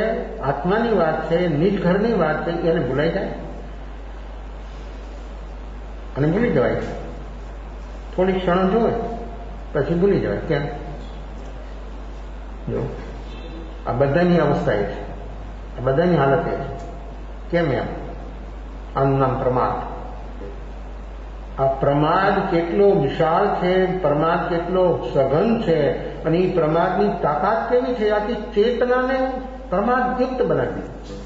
Speaker 1: આત્માની વાત છે, નિજ ઘરની વાત છે, એને ભૂલાઈ જાય અને ભૂલી જવાય. થોડી ક્ષણો જોવે પછી ભૂલી જવાય. કેમ? જો આ બધાની અવસ્થા એ છે, આ બધાની હાલત એ છે. કેમ એમ? આનું નામ પ્રમાદ. આ પ્રમાદ કેટલો વિશાળ છે, પ્રમાદ કેટલો સઘન છે, અને એ પ્રમાદની તાકાત કેવી છે? આખી ચેતનાને પ્રમાદ યુક્ત બનાવી દીધી,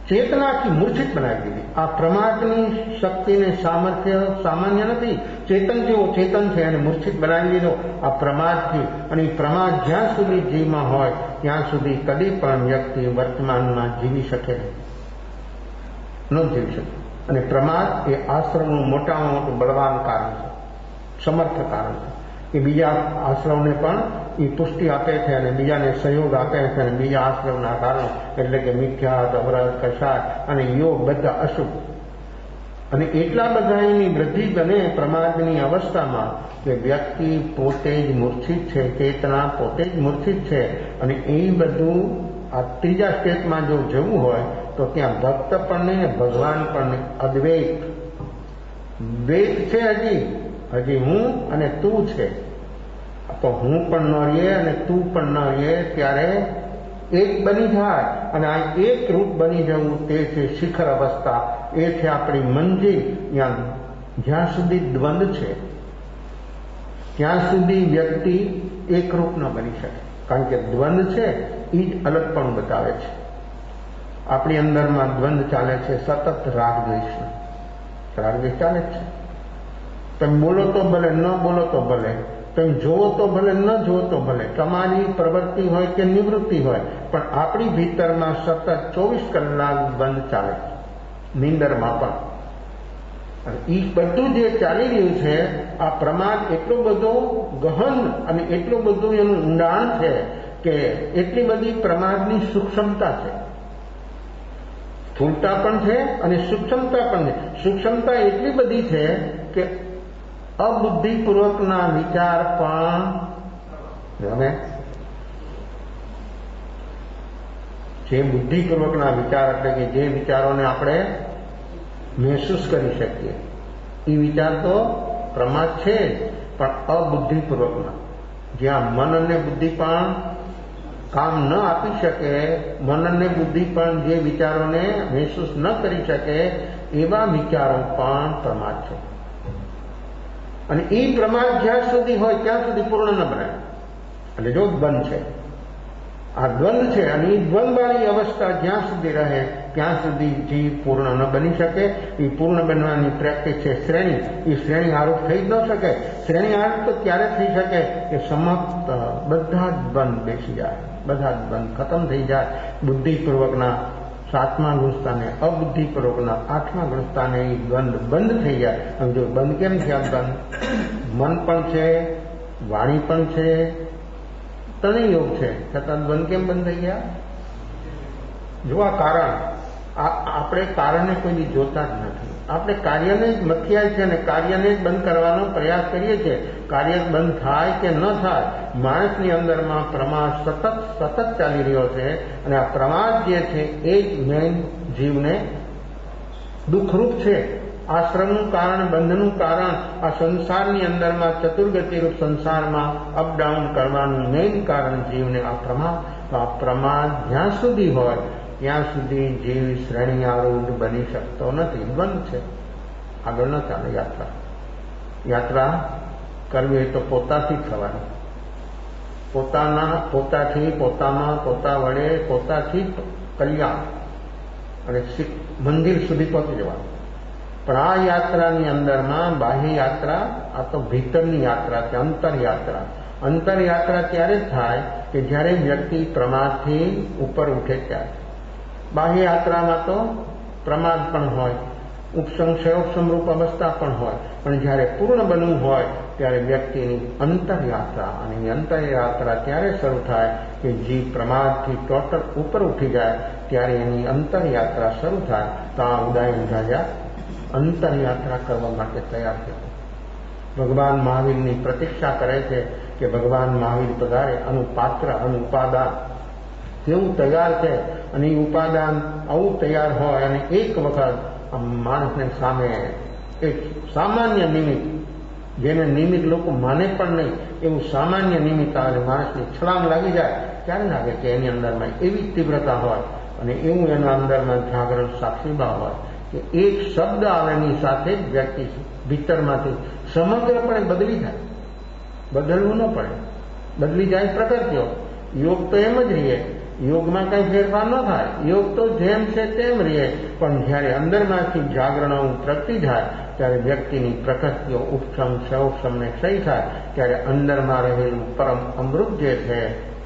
Speaker 1: ચેતના આખી મૂર્છિત બનાવી દીધી. આ પ્રમાદની શક્તિને સામર્થ્ય સામાન્ય નથી. ચેતન જેવો ચેતન છે એને મૂર્છિત બનાવી દીધો આ પ્રમાદથી. અને એ પ્રમાદ જ્યાં સુધી જીવમાં હોય ત્યાં સુધી કદી પણ વ્યક્તિ વર્તમાનમાં જીવી શકે ન જીવી શકે. અને પ્રમાદ એ આશ્રમનું મોટામાં મોટું બળવાન કારણ છે, સમર્થ કારણ છે. એ બીજા આશ્રમને પણ એ પુષ્ટિ આપે છે અને બીજાને સહયોગ આપે છે. અને બીજા આશ્રમના કારણો એટલે કે મિથ્યા, અવરત, કશાય અને યોગ બધા અશુભ. અને એટલા બધા એની વૃદ્ધિ બને પ્રમાદની અવસ્થામાં કે વ્યક્તિ પોતે જ મૂર્છિત છે, ચેતના પોતે જ મૂર્છિત છે. અને એ બધું આ ત્રીજા સ્ટેપમાં જો જવું હોય તો ત્યાં ભક્ત પણ નહીં ને ભગવાન પણ નહીં, અદ્વૈત દ્વૈત છે. હજી હું અને તું છે. તો હું પણ ન રહીએ અને તું પણ ન રહીએ ત્યારે એક બની જાય. અને આ એક રૂપ બની જવું તે છે શિખર અવસ્થા, એ છે આપણી મંજિલ. જ્યાં સુધી દ્વંદ છે ત્યાં સુધી વ્યક્તિ એકરૂપ ન બની શકે. કારણ કે દ્વંદ છે એ જ અલગપણું બતાવે છે. આપણી અંદરમાં દ્વંદ ચાલે છે સતત, રાગદ્વેષ ચાલે જ છે. તમે બોલો તો ભલે, ન બોલો તો ભલે, તમે જોવો તો ભલે, ન જોવો તો ભલે, તમારી પ્રવૃત્તિ હોય કે નિવૃત્તિ હોય, પણ આપણી ભીતરમાં સતત 24 કલાક દ્વંદ ચાલે છે, નીંદરમાં પણ. એ બધું જે ચાલી રહ્યું છે આ પ્રમાદ એટલો બધો ગહન અને એટલું બધું એનું ઊંડાણ છે કે એટલી બધી પ્રમાદની સૂક્ષ્મતા છે. સ્થૂળતા પણ છે અને સૂક્ષ્મતા પણ છે. સૂક્ષ્મતા એટલી બધી છે કે અબુદ્ધિપૂર્વકના વિચાર પણ જે બુદ્ધિપૂર્વકના વિચાર એટલે કે જે વિચારોને આપણે મહેસૂસ કરી શકીએ એ વિચાર તો પ્રમાદ છે જ, પણ અબુદ્ધિપૂર્વકના, જ્યાં મન અને બુદ્ધિ પણ કામ ન આપી શકે, મન અને બુદ્ધિ પણ જે વિચારોને મહેસૂસ ન કરી શકે એવા વિચારો પણ પ્રમાદ છે. અને એ પ્રમાદ જ્યાં સુધી હોય ત્યાં સુધી પૂર્ણ ન બને. એટલે જો દ્વંદ છે, આ દ્વંદ છે, અને એ દ્વંદવાળી અવસ્થા જ્યાં સુધી રહે ત્યાં સુધી જીવ પૂર્ણ ન બની શકે. એ પૂર્ણ બનવાની પ્રેક્ટિસ છે શ્રેણી. એ શ્રેણી આરૂપ થઈ જ ન શકે. શ્રેણી આરૂપ તો ક્યારે થઈ શકે કે સમસ્ત બધા જ દ્વંદ બેસી જાય, બધા જ દ્વંદ ખતમ થઈ જાય. બુદ્ધિપૂર્વકના 7મા ગુણસ્થાને, અબુદ્ધિપૂર્વકના 8મા ગુણસ્થાને એ દ્વંદ બંધ થઈ જાય. અને જો બંધ કેમ થયા? દ્વંદ મન પણ છે, વાણી પણ છે, ત્રણેય યોગ છે, છતાં દ્વંદ કેમ બંધ થઈ ગયા? જો આ કારણ, આપણે કારણને કોઈ દી જોતા જ નથી. આપણે કાર્યને જ મથિયા છે અને કાર્યને જ બંધ કરવાનો પ્રયાસ કરીએ છીએ. કાર્ય બંધ થાય કે ન થાય, માણસની અંદરમાં પ્રમાદ સતત ચાલી રહ્યો છે. અને આ પ્રમાદ જે છે એ જ મેઇન જીવને દુઃખરૂપ છે. આશ્રમનું કારણ, બંધનું કારણ, આ સંસારની અંદરમાં ચતુર્ગતિરૂપ સંસારમાં અપડાઉન કરવાનું મેઇન કારણ જીવને આ પ્રમાદ. તો આ પ્રમાદ જ્યાં સુધી હોય ત્યાં સુધી જીવ શ્રેણી આરૂઢ બની શકતો નથી. દ્વંદ છે, આગળ ન ચાલે. યાત્રા કરવી હોય તો પોતાથી જ થવાની. પોતાથી, પોતામાં, પોતા વડે, પોતાથી જ કલ્યાણ અને મંદિર સુધી પહોંચી જવાનું. પણ આ યાત્રાની અંદરમાં બાહ્ય યાત્રા, આ તો ભીતરની યાત્રા છે, અંતરયાત્રા. અંતરયાત્રા ત્યારે જ થાય કે જ્યારે વ્યક્તિ પ્રમાદથી ઉપર ઉઠે ત્યારે. બાહ્ય યાત્રામાં તો પ્રમાદ પણ હોય, ઉપસંક્ષયોપસમ રૂપ અવસ્થા પણ હોય, પણ જ્યારે પૂર્ણ બનવું હોય ત્યારે વ્યક્તિની અંતરયાત્રા. અને એ અંતરયાત્રા ત્યારે શરૂ થાય કે જીવ પ્રમાદથી ટોટલ ઉપર ઉઠી જાય ત્યારે એની અંતરયાત્રા શરૂ થાય. તો આ ઉદયન રાજા અંતરયાત્રા કરવા માટે તૈયાર છે. ભગવાન મહાવીરની પ્રતીક્ષા કરે છે કે ભગવાન મહાવીર પધારે. આનું પાત્ર, આનું ઉપાદાન કેવું તૈયાર છે. અને એ ઉપાદાન આવું તૈયાર હોય અને એક વખત માણસને સામે એક સામાન્ય નિમિત્ત, જેને નિમિત્ત લોકો માને પણ નહીં એવું સામાન્ય નિમિત્ત આવે, માણસની છલાંગ લાગી જાય, ત્યારે લાગે કે એની અંદરમાં એવી તીવ્રતા હોય અને એવું એના અંદરમાં જાગૃત સાક્ષીભાવ હોય કે એક શબ્દ આવેની સાથે જ વ્યક્તિ ભીતરમાંથી સમગ્રપણે બદલી જાય. બદલવું ન પડે, બદલી જાય પ્રકૃતિઓ. યોગ તો એમ જ રહીએ, યોગમાં કઈ ફેરફાર ન થાય. યોગ તો જેમ છે તેમ રહીએ. પણ જ્યારે અંદરમાંથી જાગરણ પ્રગટી જાય ત્યારે વ્યક્તિની પ્રકૃતિઓ ઉપસમ સૌક્ષમને ક્ષય થાય ત્યારે અંદરમાં રહેલું પરમ અમૃત જે છે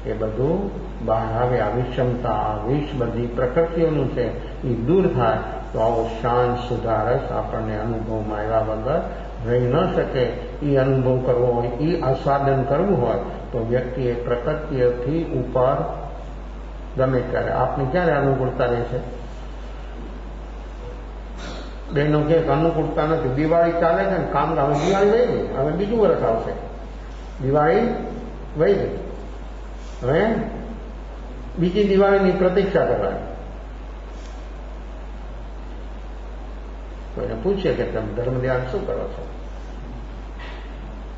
Speaker 1: એ બધું બહાર આવે. આ વિષમતા, આ વિષ બધી પ્રકૃતિઓનું છે એ દૂર થાય. તો આવો શાંત સુધારસ આપણને અનુભવમાં આવ્યા વગર રહી ન શકે. એ અનુભવ કરવો હોય, એ આસ્વાદન કરવું હોય તો વ્યક્તિએ પ્રકૃતિઓથી ઉપર ગમે ત્યારે આપને ક્યારે અનુકૂળતા રહેશે? બહેનો કે અનુકૂળતા નથી. દિવાળી ચાલે છે ને કામ, હવે દિવાળી વહી ગઈ, હવે બીજું વર્ષ આવશે. દિવાળી વહી ગઈ, હવે બીજી દિવાળીની પ્રતીક્ષા કરવાની. કોઈને પૂછે કે તમે ધર્મ ધ્યાન શું કરો છો?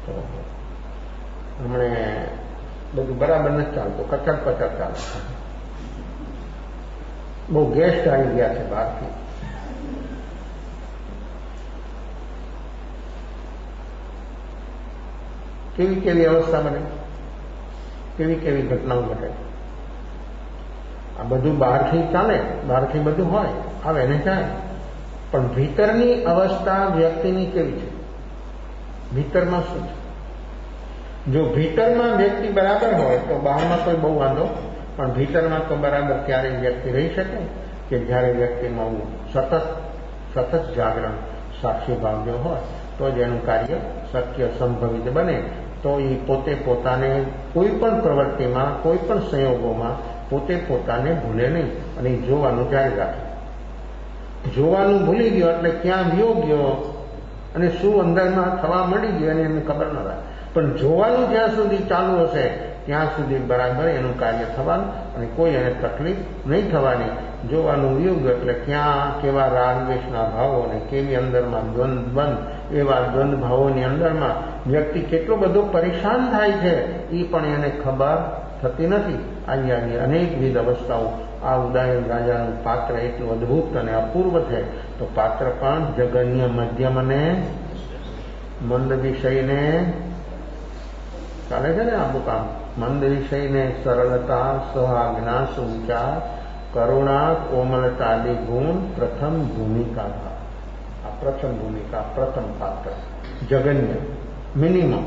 Speaker 1: તો હમણે બધું બરાબર નથી ચાલતું, કચડ પચડ ચાલે. બહુ ગેસ્ટ આવી ગયા છે બહારથી. કેવી કેવી અવસ્થા બને, કેવી કેવી ઘટનાઓ ઘટે. આ બધું બહારથી ચાલે, બહારથી બધું હોય, આવે ને જાય. પણ ભીતરની અવસ્થા વ્યક્તિની કેવી છે? ભીતરમાં શું છે? જો ભીતરમાં વ્યક્તિ બરાબર હોય તો બહારમાં કોઈ બહુ વાંધો, પણ ભીતરમાં તો બરાબર ક્યારેય વ્યક્તિ રહી શકે કે જ્યારે વ્યક્તિમાં સતત જાગરણ સાક્ષી ભાવજો હોય તો જ એનું કાર્ય શક્ય સંભવિત બને. તો એ પોતે પોતાને કોઈ પણ પ્રવૃત્તિમાં, કોઈ પણ સંયોગોમાં પોતે પોતાને ભૂલે નહીં અને જોવાનું જારી રાખે. જોવાનું ભૂલી ગયો એટલે ક્યાં વિયો ગયો અને શું અંદરમાં થવા મળી ગયું એને ખબર ન રહે. પણ જોવાનું જ્યાં સુધી ચાલુ હશે ત્યાં સુધી બરાબર એનું કાર્ય થવાનું અને કોઈ એને તકલીફ નહીં થવાની. જોવાનું યુગ એટલે ક્યાં કેવા રાગદ્વેષના ભાવો અને કેવી અંદરમાં દ્વંદ એવા દ્વંદ ભાવોની અંદરમાં વ્યક્તિ કેટલો બધો પરેશાન થાય છે એ પણ એને ખબર થતી નથી. આવી અનેકવિધ અવસ્થાઓ. આ ઉદાયન રાજાનું પાત્ર એટલું અદભુત અને અપૂર્વ છે. તો પાત્ર પણ જગન્ય મધ્યમ અને મંદ વિષયને ચાલે છે ને આપણું કામ. મંદ વિષયને સરળતા, સહાજ્ઞા, સુવિચાર, કરુણા, કોમલતા આદિ ગુણ પ્રથમ ભૂમિકા. આ પ્રથમ ભૂમિકા, પ્રથમ પાત્ર જગન્ય મિનિમમ.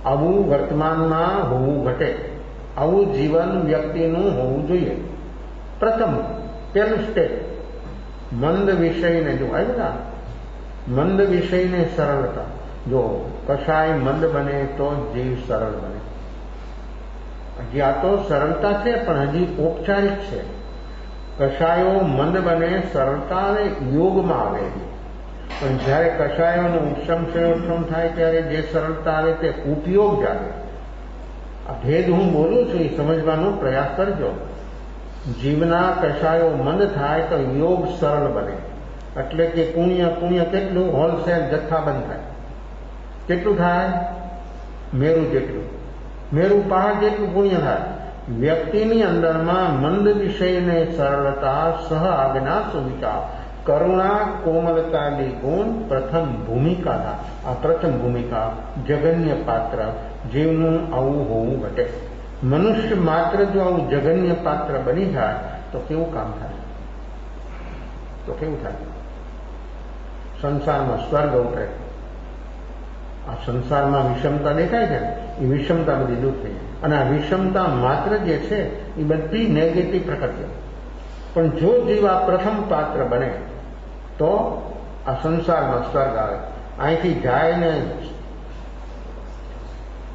Speaker 1: આવું વર્તમાનમાં હોવું ઘટે, આવું જીવન વ્યક્તિનું હોવું જોઈએ. પ્રથમ પહેલું સ્ટેપ મંદ વિષયને જો આવ્યું મંદ વિષયને સરળતા. જો કશાય મંદ બને તો જીવ સરળ બને. હજી આ તો સરળતા છે પણ હજી ઔપચારિક છે. કશાયો મંદ બને સરળતા આવે યોગમાં આવે. પણ જ્યારે કશાયોનો ઉપશમ થાય ત્યારે જે સરળતા આવે તે ઉપયોગ જાગે. આ ભેદ હું બોલું છું એ સમજવાનો પ્રયાસ કરજો. જીવના કશાયો મંદ થાય તો યોગ સરળ બને. એટલે કે પુણ્ય કેટલું હોલસેલ જથ્થાબંધ થાય. કેટલું થાય? મેરુ જેટલું. મેરુ પહાડ જેટલું પુણ્ય થાય. વ્યક્તિની અંદરમાં મંદ વિષયને સરળતા, સહ આજ્ઞા, સુવિચાર, કરુણા, કોમલતાની ગુણ પ્રથમ ભૂમિકા થાય. આ પ્રથમ ભૂમિકા જગન્ય પાત્ર જીવનું આવું હોવું ઘટે. મનુષ્ય માત્ર જો આવું જગન્ય પાત્ર બની જાય તો કેવું કામ થાય? તો કેવું થાય? સંસારમાં સ્વર્ગ ઉતરે. આ સંસારમાં વિષમતા દેખાય છે ને એ વિષમતા બધી દૂર થઈ જાય. અને આ વિષમતા માત્ર જે છે એ બધી નેગેટિવ પ્રકૃતિ. પણ જો જીવ આ પ્રથમ પાત્ર બને તો આ સંસારમાં સ્વર્ગ આવે. અહીંથી જાય ને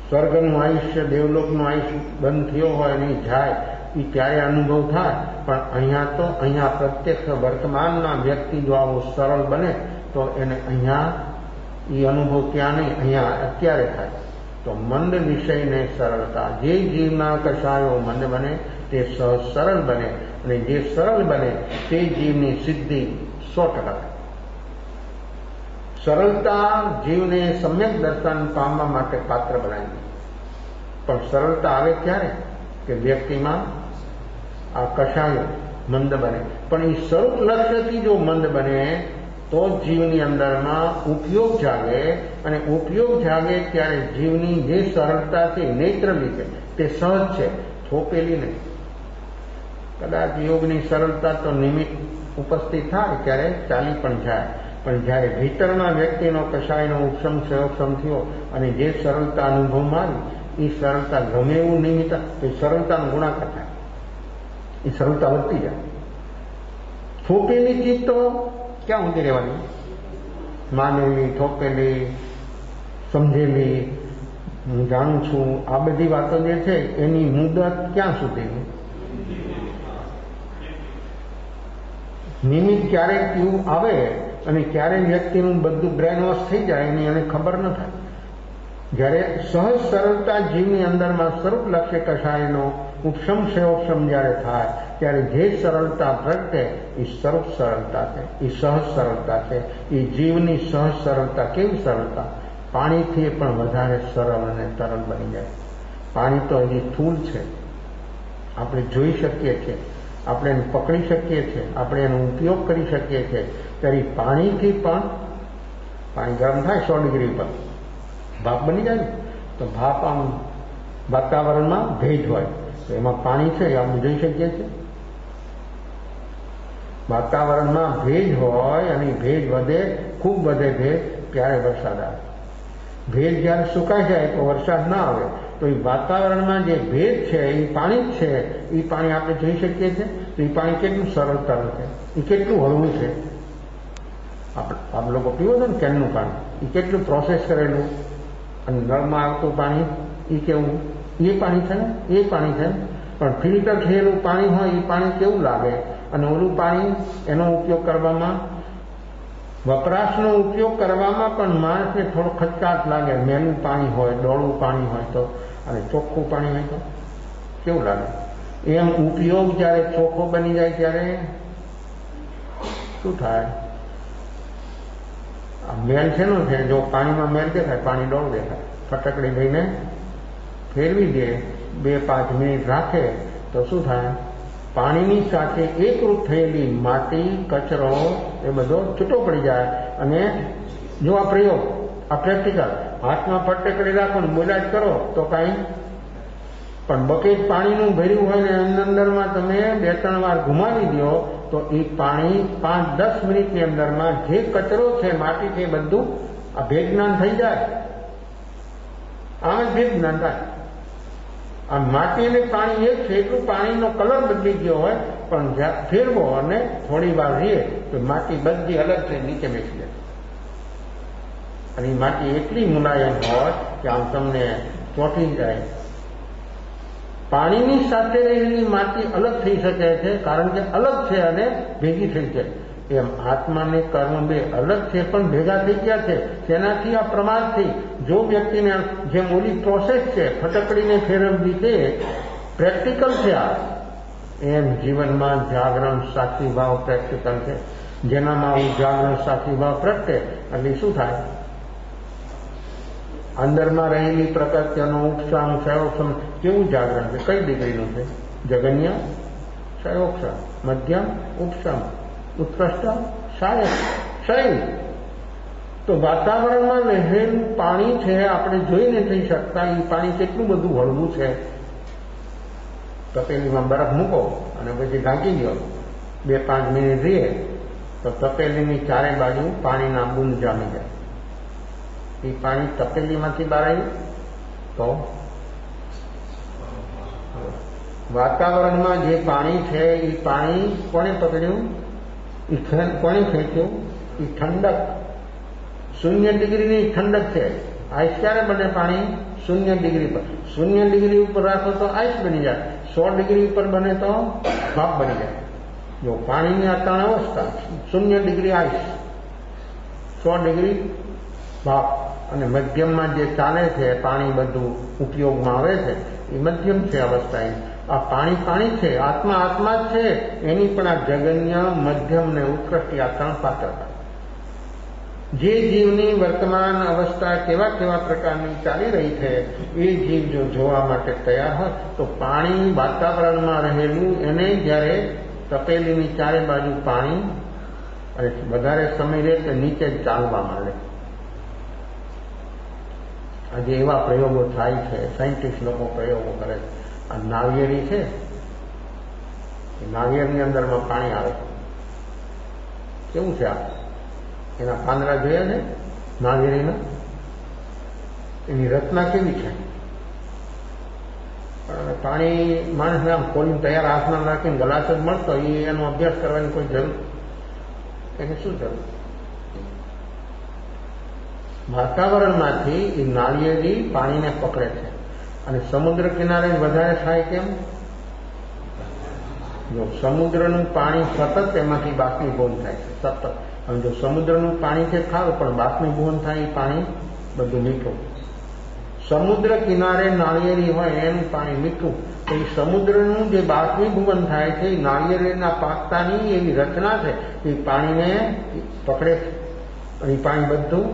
Speaker 1: સ્વર્ગનું આયુષ્ય, દેવલોકનું આયુષ્ય બંધ થયો હોય નહીં જાય એ ત્યારે અનુભવ થાય. પણ અહીંયા પ્રત્યક્ષ વર્તમાનમાં વ્યક્તિ જો આવો સરળ બને તો એને અહીંયા એ અનુભવ ત્યાં નહીં, અહીંયા અત્યારે થાય. તો મંદ વિષયને સરળતા. જે જીવના કશાયો મંદ બને તે સરળ બને અને જે સરળ બને તે જીવની સિદ્ધિ 100%. સરળતા જીવને સમ્યક દર્શન પામવા માટે પાત્ર બનાવી. પણ સરળતા આવે ક્યારે? કે વ્યક્તિમાં આ કશાયો મંદ બને. પણ એ સ્વરૂપ લક્ષ્યથી જો મંદ બને તો જીવની અંદરમાં ઉપયોગ જાગે. અને ઉપયોગ જાગે ત્યારે જીવની જે સરળતા છે નેચરલી છે, તે સહજ છે, થોપેલી નહીં. કદાચ યોગની સરળતા તો નિમિત્ત ઉપસ્થિત થાય ત્યારે ચાલી પણ જાય. પણ જ્યારે ભીતરના વ્યક્તિનો કશાયનો ઉપશમ થયો અને જે સરળતા અનુભવમાં આવી એ સરળતા ગમે એવું નિમિત્ત તો સરળતાનો ગુણાકાર થાય. એ સરળતા વધતી જાય. થોપેલી ચીજ તો ક્યાં ઊંધી રહેવાની? માનેલી, થોપેલી, સમજેલી, હું જાણું છું, આ બધી વાતો જે છે એની મુદત ક્યાં સુધીની? નિમિત્ત ક્યારેક એવું આવે અને ક્યારે વ્યક્તિનું બધું બ્રેન વોશ થઈ જાય એની એને ખબર ન થાય. જ્યારે સહજ સરળતા જીવની અંદરમાં સ્વરૂપ લક્ષ્ય કશાયનો ઉપશમ ક્ષયોપશમ જ્યારે થાય ત્યારે જે સરળતા પ્રગટે એ સ્વરૂપ સરળતા છે, એ સહજ સરળતા છે. એ જીવની સહજ સરળતા કેવી સરળતા? પાણીથી પણ વધારે સરળ અને તરલ બની જાય. પાણી તો હજી સ્થૂળ છે, આપણે જોઈ શકીએ છીએ, આપણે એને પકડી શકીએ છીએ, આપણે એનો ઉપયોગ કરી શકીએ છીએ. ત્યારે પાણીથી પણ પાણી ગરમ થાય 100 ડિગ્રી પર ભાપ બની જાય ને તો ભાપ આમ વાતાવરણમાં ભેજ હોય તો એમાં પાણી છે એ આપણે જોઈ શકીએ છીએ. વાતાવરણમાં ભેજ હોય અને ભેજ વધે, ખૂબ વધે ભેજ ત્યારે વરસાદ આવે. ભેજ જ્યારે સુકાઈ જાય તો વરસાદ ના આવે. તો એ વાતાવરણમાં જે ભેજ છે એ પાણી જ છે, એ પાણી આપણે જોઈ શકીએ છીએ. તો એ પાણી કેટલું સરળતાનું છે, એ કેટલું હળવું છે. આપ લોકો પીવો છો ને કેનનું પાણી, એ કેટલું પ્રોસેસ કરેલું. અને નળમાં આવતું પાણી એ કેવું? એ પાણી છે ને, એ પાણી છે. પણ ફિલ્ટર થયેલું પાણી હોય એ પાણી કેવું લાગે? અને ઓલું પાણી એનો ઉપયોગ કરવામાં વપરાશનો ઉપયોગ કરવામાં પણ માણસને થોડો ખચકાટ લાગે. મેલું પાણી હોય, ડોળું પાણી હોય તો, અને ચોખ્ખું પાણી હોય તો કેવું લાગે? એમ ઉપયોગ જ્યારે ચોખ્ખો બની જાય ત્યારે શું થાય? આ મેલ છે નો છે, જો પાણીમાં મેલ દેખાય, પાણી ડોળ દેખાય, ફટકડી લઈને ફેરવી દે, 2-5 મિનિટ રાખે તો શું થાય? પાણીની સાથે એકરૂપ થયેલી માટી, કચરો એ બધો છૂટો પડી જાય. અને જો આ પ્રયોગ, આ પ્રેક્ટિકલ, હાથમાં ફટકડી રાખો ને બોલા જ કરો તો કાંઈ, પણ બકેટ પાણીનું ભર્યું હોય ને અંદરમાં તમે 2-3 વાર ઘુમાવી દો તો એ પાણી 5-10 મિનિટની અંદરમાં જે કચરો છે, માટી છે, બધું આ ભેજ જ્ઞાન થઈ જાય. આમ જ ભેજ જ્ઞાન થાય. આ માટી અને પાણી એક છે, એટલું પાણીનો કલર બદલી ગયો હોય, પણ ફેરવો અને થોડી વાર રહીએ તો માટી બધી અલગ થઈ નીચે બેસી જાય. અને એ માટી એટલી મુલાયમ હોય કે આમ તમને ચોંટી જાય. પાણીની સાથે રહેલી માટી અલગ થઈ શકે છે, કારણ કે અલગ છે અને ભેગી થઈ છે. એમ આત્મા ને કર્મ બે અલગ છે પણ ભેગા થઈ ગયા છે. તેનાથી આ પ્રમાણથી જો વ્યક્તિને જેમ ઓલી પ્રોસેસ છે, ફટકડીને ફેરવવી છે, પ્રેક્ટિકલ છે આ, એમ જીવનમાં જાગરણ સાક્ષી ભાવ પ્રેક્ટિકલ છે. જેનામાં હું જાગરણ સાક્ષી ભાવ પ્રગટે એટલે શું થાય? અંદરમાં રહેલી પ્રકૃતિનો ઉપસામ ક્ષયોક્ષમ કેવું જાગરણ છે? કઈ ડિગ્રીનું છે? જગન્ય ક્ષયોક્ષમ, મધ્યમ ઉપસમ, ઉત્કૃષ્ટ શૈલ. તો વાતાવરણમાં રહેલું પાણી છે, આપણે જોઈ નથી શકતા એ પાણી કેટલું બધું હળવું છે. તપેલીમાં બરફ મૂકો અને પછી ઢાંકી દો, 2-5 મિનિટ રહીએ તો તપેલીની ચારે બાજુ પાણીના બૂંદ જામી જાય. એ પાણી તપેલીમાંથી બહાર આવ્યું તો વાતાવરણમાં જે પાણી છે એ પાણી કોને પકડ્યું? કોને ખેંચ્યું? એ ઠંડક, 0 ડિગ્રીની ઠંડક છે. આઈસ ક્યારે બને? પાણી 0 ડિગ્રી પર. 0 ડિગ્રી ઉપર રાખો તો આઈસ બની જાય, 100 ડિગ્રી ઉપર બને તો ભાપ બની જાય. જો પાણીની આ 3 અવસ્થા, 0 ડિગ્રી આઈસ, 100 ડિગ્રી ભાપ, અને મધ્યમમાં જે ચાલે છે પાણી બધું ઉપયોગમાં આવે છે એ મધ્યમ છે અવસ્થા. આ પાણી પાણી છે, આત્મા આત્મા જ છે. એની પણ આ જગન્ય, મધ્યમ ને ઉત્કૃષ્ટ આ 3 પાત્રતા. જે જીવની વર્તમાન અવસ્થા કેવા કેવા પ્રકારની ચાલી રહી છે એ જીવ જો જોવા માટે તૈયાર હોય તો પાણી વાતાવરણમાં રહેલું એને જ્યારે તપેલીની ચારે બાજુ પાણી અને વધારે સમય રહે તો નીચે જ ચાલવા માંડે. આજે એવા પ્રયોગો થાય છે, સાયન્ટિસ્ટ લોકો પ્રયોગો કરે છે. આ નાળિયેરી છે, નાળિયેરની અંદરમાં પાણી આવે છે. કેવું છે આ? એના પાંદડા જોયા છે નાળિયેરીના? એની રચના કેવી છે? પણ પાણી માણસને આમ ખોલીને તૈયાર હાથમાં રાખીને ગ્લાસ જ મળતો, એનો અભ્યાસ કરવાની કોઈ જરૂર, એને શું જરૂર? વાતાવરણમાંથી એ નાળિયેરી પાણીને પકડે છે. અને સમુદ્ર કિનારે વધારે થાય કેમ? જો સમુદ્રનું પાણી સતત એમાંથી બાષ્પીભવન થાય છે, સતત. અને જો સમુદ્રનું પાણી છે ખારું પણ બાષ્પીભવન થાય એ પાણી બધું મીઠું. સમુદ્ર કિનારે નાળિયેરી હોય એનું પાણી મીઠું. તો એ સમુદ્રનું જે બાષ્પીભવન થાય છે એ નાળિયેરીના પાકતાની એવી રચના છે એ પાણીને પકડે છે. અને એ પાણી બધું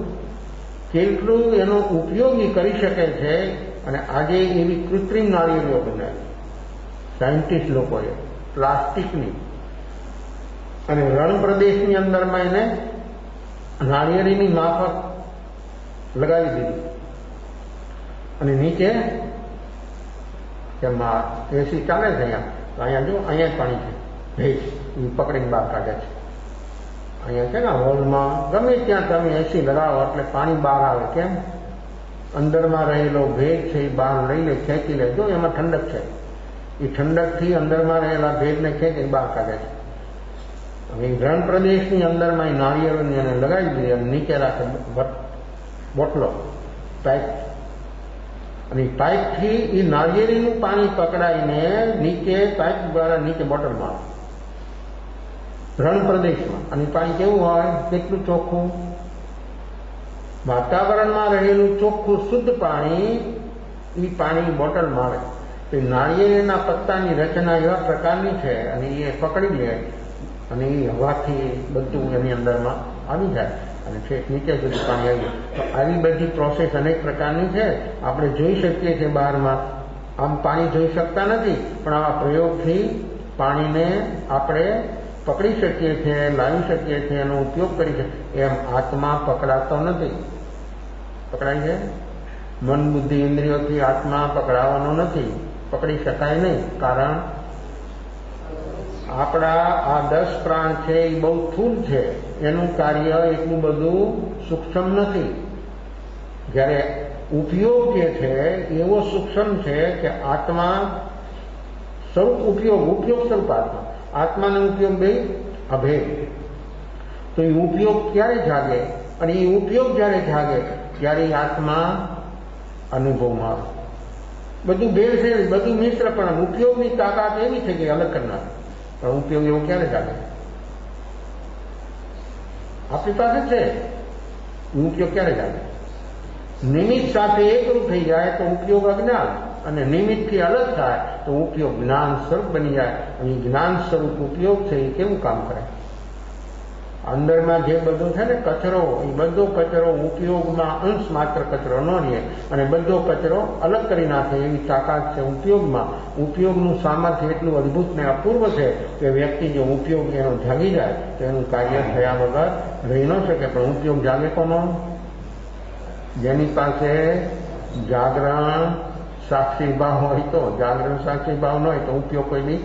Speaker 1: કેટલું એનો ઉપયોગી કરી શકે છે. અને આજે એવી કૃત્રિમ નાળિયેરીઓ બનાવી સાયન્ટિસ્ટ લોકોએ, પ્લાસ્ટિકની, અને રણ પ્રદેશની અંદરમાં એને નાળિયેરીની માફક લગાવી દીધી. અને નીચે એમાં એસી ચાલે છે અહીંયા જો અહીંયા પાણી છે, ભેજ એ પકડીને બહાર કાઢે છે. અહીંયા છે ને હોલમાં ગમે ત્યાં તમે એસી લગાવો એટલે પાણી બહાર આવે. કેમ? અંદરમાં રહેલો ભેજ છે એ બહાર લઈ લે, ખેંચી લે. જો એમાં ઠંડક છે, એ ઠંડકથી અંદરમાં રહેલા ભેજને ખેંચી બહાર કાઢે છે. હવે રણ પ્રદેશની અંદરમાં એ નાળિયેરોને એને લગાવી દીધી અને નીચે રાખે બોટલો, પાઇપ. અને એ પાઇપથી એ નાળિયેરીનું પાણી પકડાઈને નીચે પાઇપ દ્વારા નીચે બોટલમાં આવે. રણ પ્રદેશમાં, અને પાણી કેવું હોય? કેટલું ચોખ્ખું? વાતાવરણમાં રહેલું ચોખ્ખું શુદ્ધ પાણી એ પાણી બોટલમાં આવે. તો નાળિયેરના પત્તાની રચના એવા પ્રકારની છે, અને એ પકડી લે અને એ હવાથી બધું એની અંદરમાં આવી જાય અને છેક નીચે સુધી પાણી આવી જાય. તો આવી બધી પ્રોસેસ અનેક પ્રકારની છે. આપણે જોઈ શકીએ છીએ બહારમાં, આમ પાણી જોઈ શકતા નથી, પણ આવા પ્રયોગથી પાણીને આપણે પકડી શકીએ છીએ, લાવી શકીએ છીએ, એનો ઉપયોગ કરી શકીએ. એમ આત્મા પકડાતો નથી. પકડાય છે? મન બુદ્ધિ ઇન્દ્રિયોથી આત્મા પકડાવાનો નથી, પકડી શકાય નહીં. કારણ આપણા આ 10 પ્રાણ છે એ બહુ સ્થૂળ છે, એનું કાર્ય એટલું બધું સૂક્ષ્મ નથી. જ્યારે ઉપયોગ જે છે એવો સૂક્ષ્મ છે કે આત્મા સ્વરૂપ ઉપયોગ સ્વરૂપ આત્માનો ઉપયોગ બે અભેદ. તો એ ઉપયોગ ક્યારે જાગે? અને એ ઉપયોગ જ્યારે જાગે ત્યારે આત્મા અનુભવમાં આવે. બધું ભેળ છે, બધું મિશ્ર, પણ ઉપયોગની તાકાત એવી છે કે અલગ કરનાર. પણ ઉપયોગ એવો ક્યારે જાગે? આપણી પાસે છે, ઉપયોગ ક્યારે જાગે? નિમિત્ત સાથે એકરૂપ થઈ જાય તો ઉપયોગ અજ્ઞાન, અને નિમિત્તથી અલગ થાય તો ઉપયોગ જ્ઞાન સ્વરૂપ બની જાય. અને જ્ઞાન સ્વરૂપ ઉપયોગ છે એ કેવું કામ કરે? અંદરમાં જે બધું છે ને કચરો, એ બધો કચરો ઉપયોગમાં અંશ માત્ર કચરો ન રહે, અને બધો કચરો અલગ કરી નાખે એવી તાકાત છે ઉપયોગમાં. ઉપયોગનું સામર્થ્ય એટલું અદભુત ને અપૂર્વ છે કે વ્યક્તિ જો ઉપયોગ એનો જાગી જાય તો એનું કાર્ય થયા વગર રહી ન શકે. પણ ઉપયોગ જાગે કોનો? જેની પાસે જાગરણ સાક્ષી ભાવ હોય. તો જાગરણ સાક્ષી ભાવ ન હોય તો ઉપયોગ કોઈ બી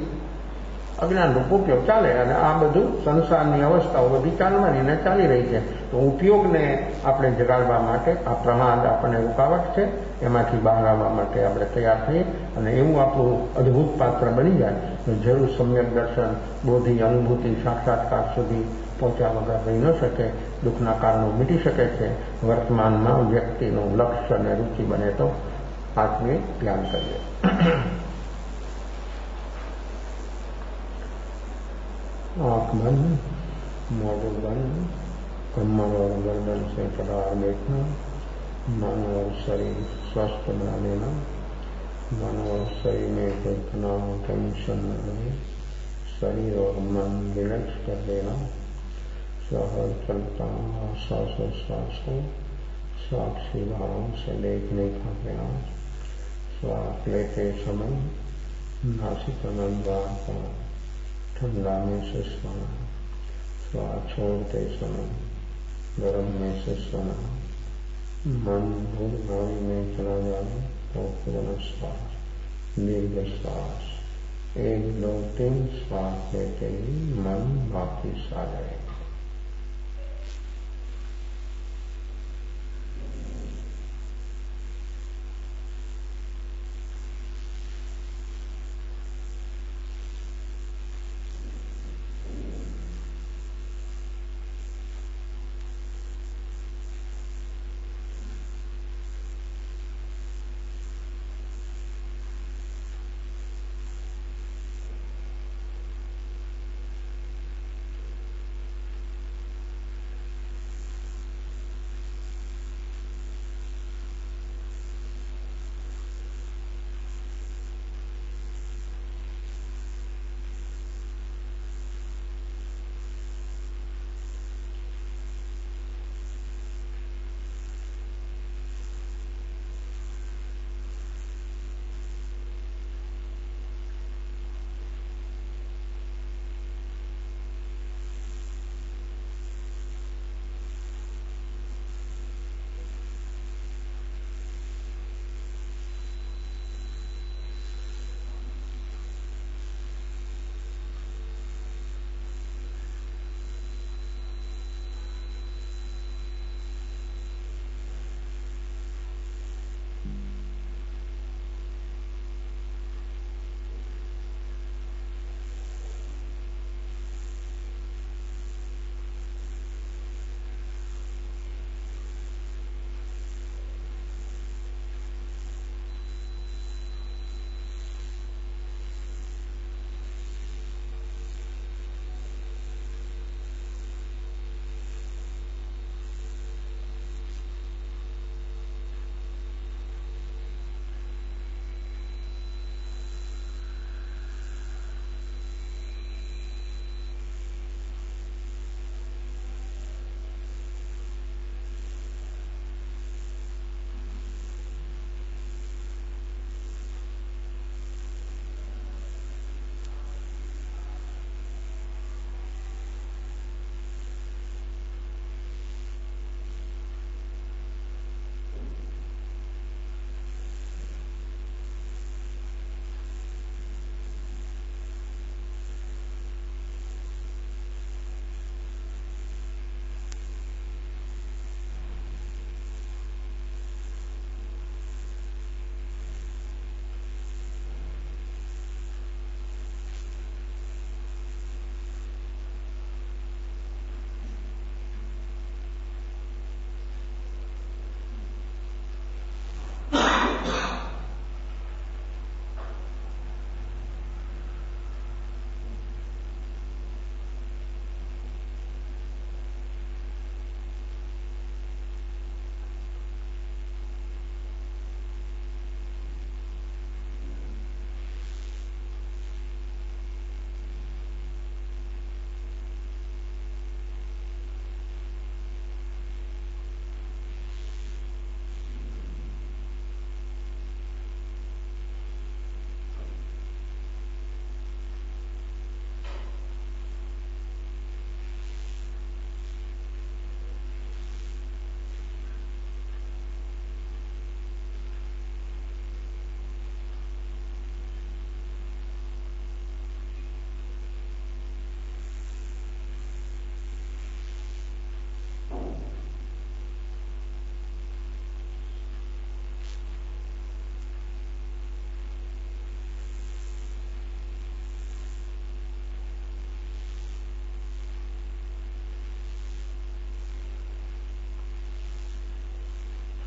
Speaker 1: અજ્ઞાનરૂપ ઉપયોગ ચાલે. અને આ બધું સંસારની અવસ્થાઓ બધી ચાલવાની ને ચાલી રહી છે. તો ઉપયોગને આપણે જગાડવા માટે આ પ્રમાદ આપણને રૂકાવટ છે, એમાંથી બહાર આવવા માટે આપણે તૈયાર થઈએ અને એવું આપણું અદ્ભુત પાત્ર બની જાય તો જરૂર સમ્યક દર્શન, બોધિ, અનુભૂતિ, સાક્ષાત્કાર સુધી પહોંચ્યા વગર રહી ન શકે. દુઃખના કારણો મીટી શકે છે. વર્તમાનમાં વ્યક્તિનું લક્ષ્ય અને રુચિ બને તો આત્મીય ધ્યાન કરીએ. आँख बंद, मोढ़ बंद, कमर और गर्दन से परार बैठना, मन और शरीर स्वस्थ बना लेना, मन और शरीर में कोई तनाव टेंशन न रहे, शरीर और मन रिलैक्स कर देना, सहज चलता श्वासोच्छ्वास को साक्षी भाव से देखने का प्रयास, श्वास लेते समय नासिकानंद का ठंडा में से सोना, श्वास छोड़ते समय गर्म में से सोना, मन भूल भावी में चला जाए तो पूर्ण श्वास, दीर्घ श्वास, 1, 2, 3 श्वास लेते ही मन वापिस आ जाएगा.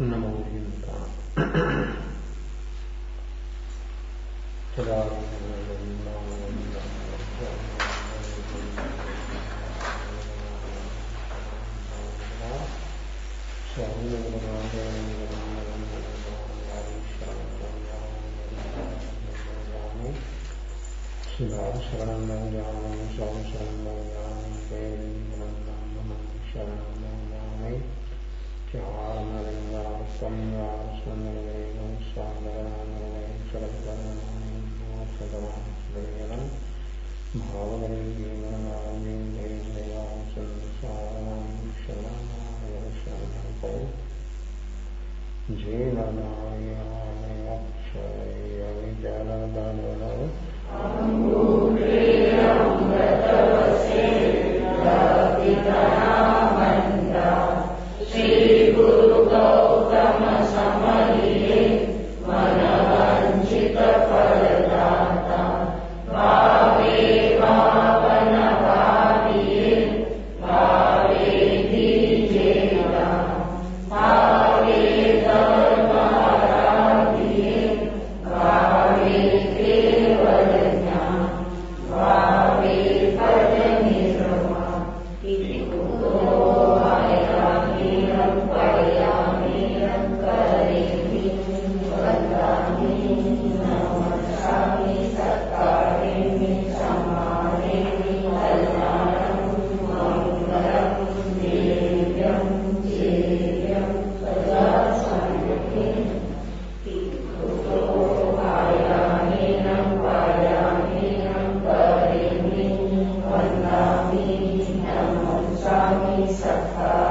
Speaker 1: नमो
Speaker 2: Sami Sakha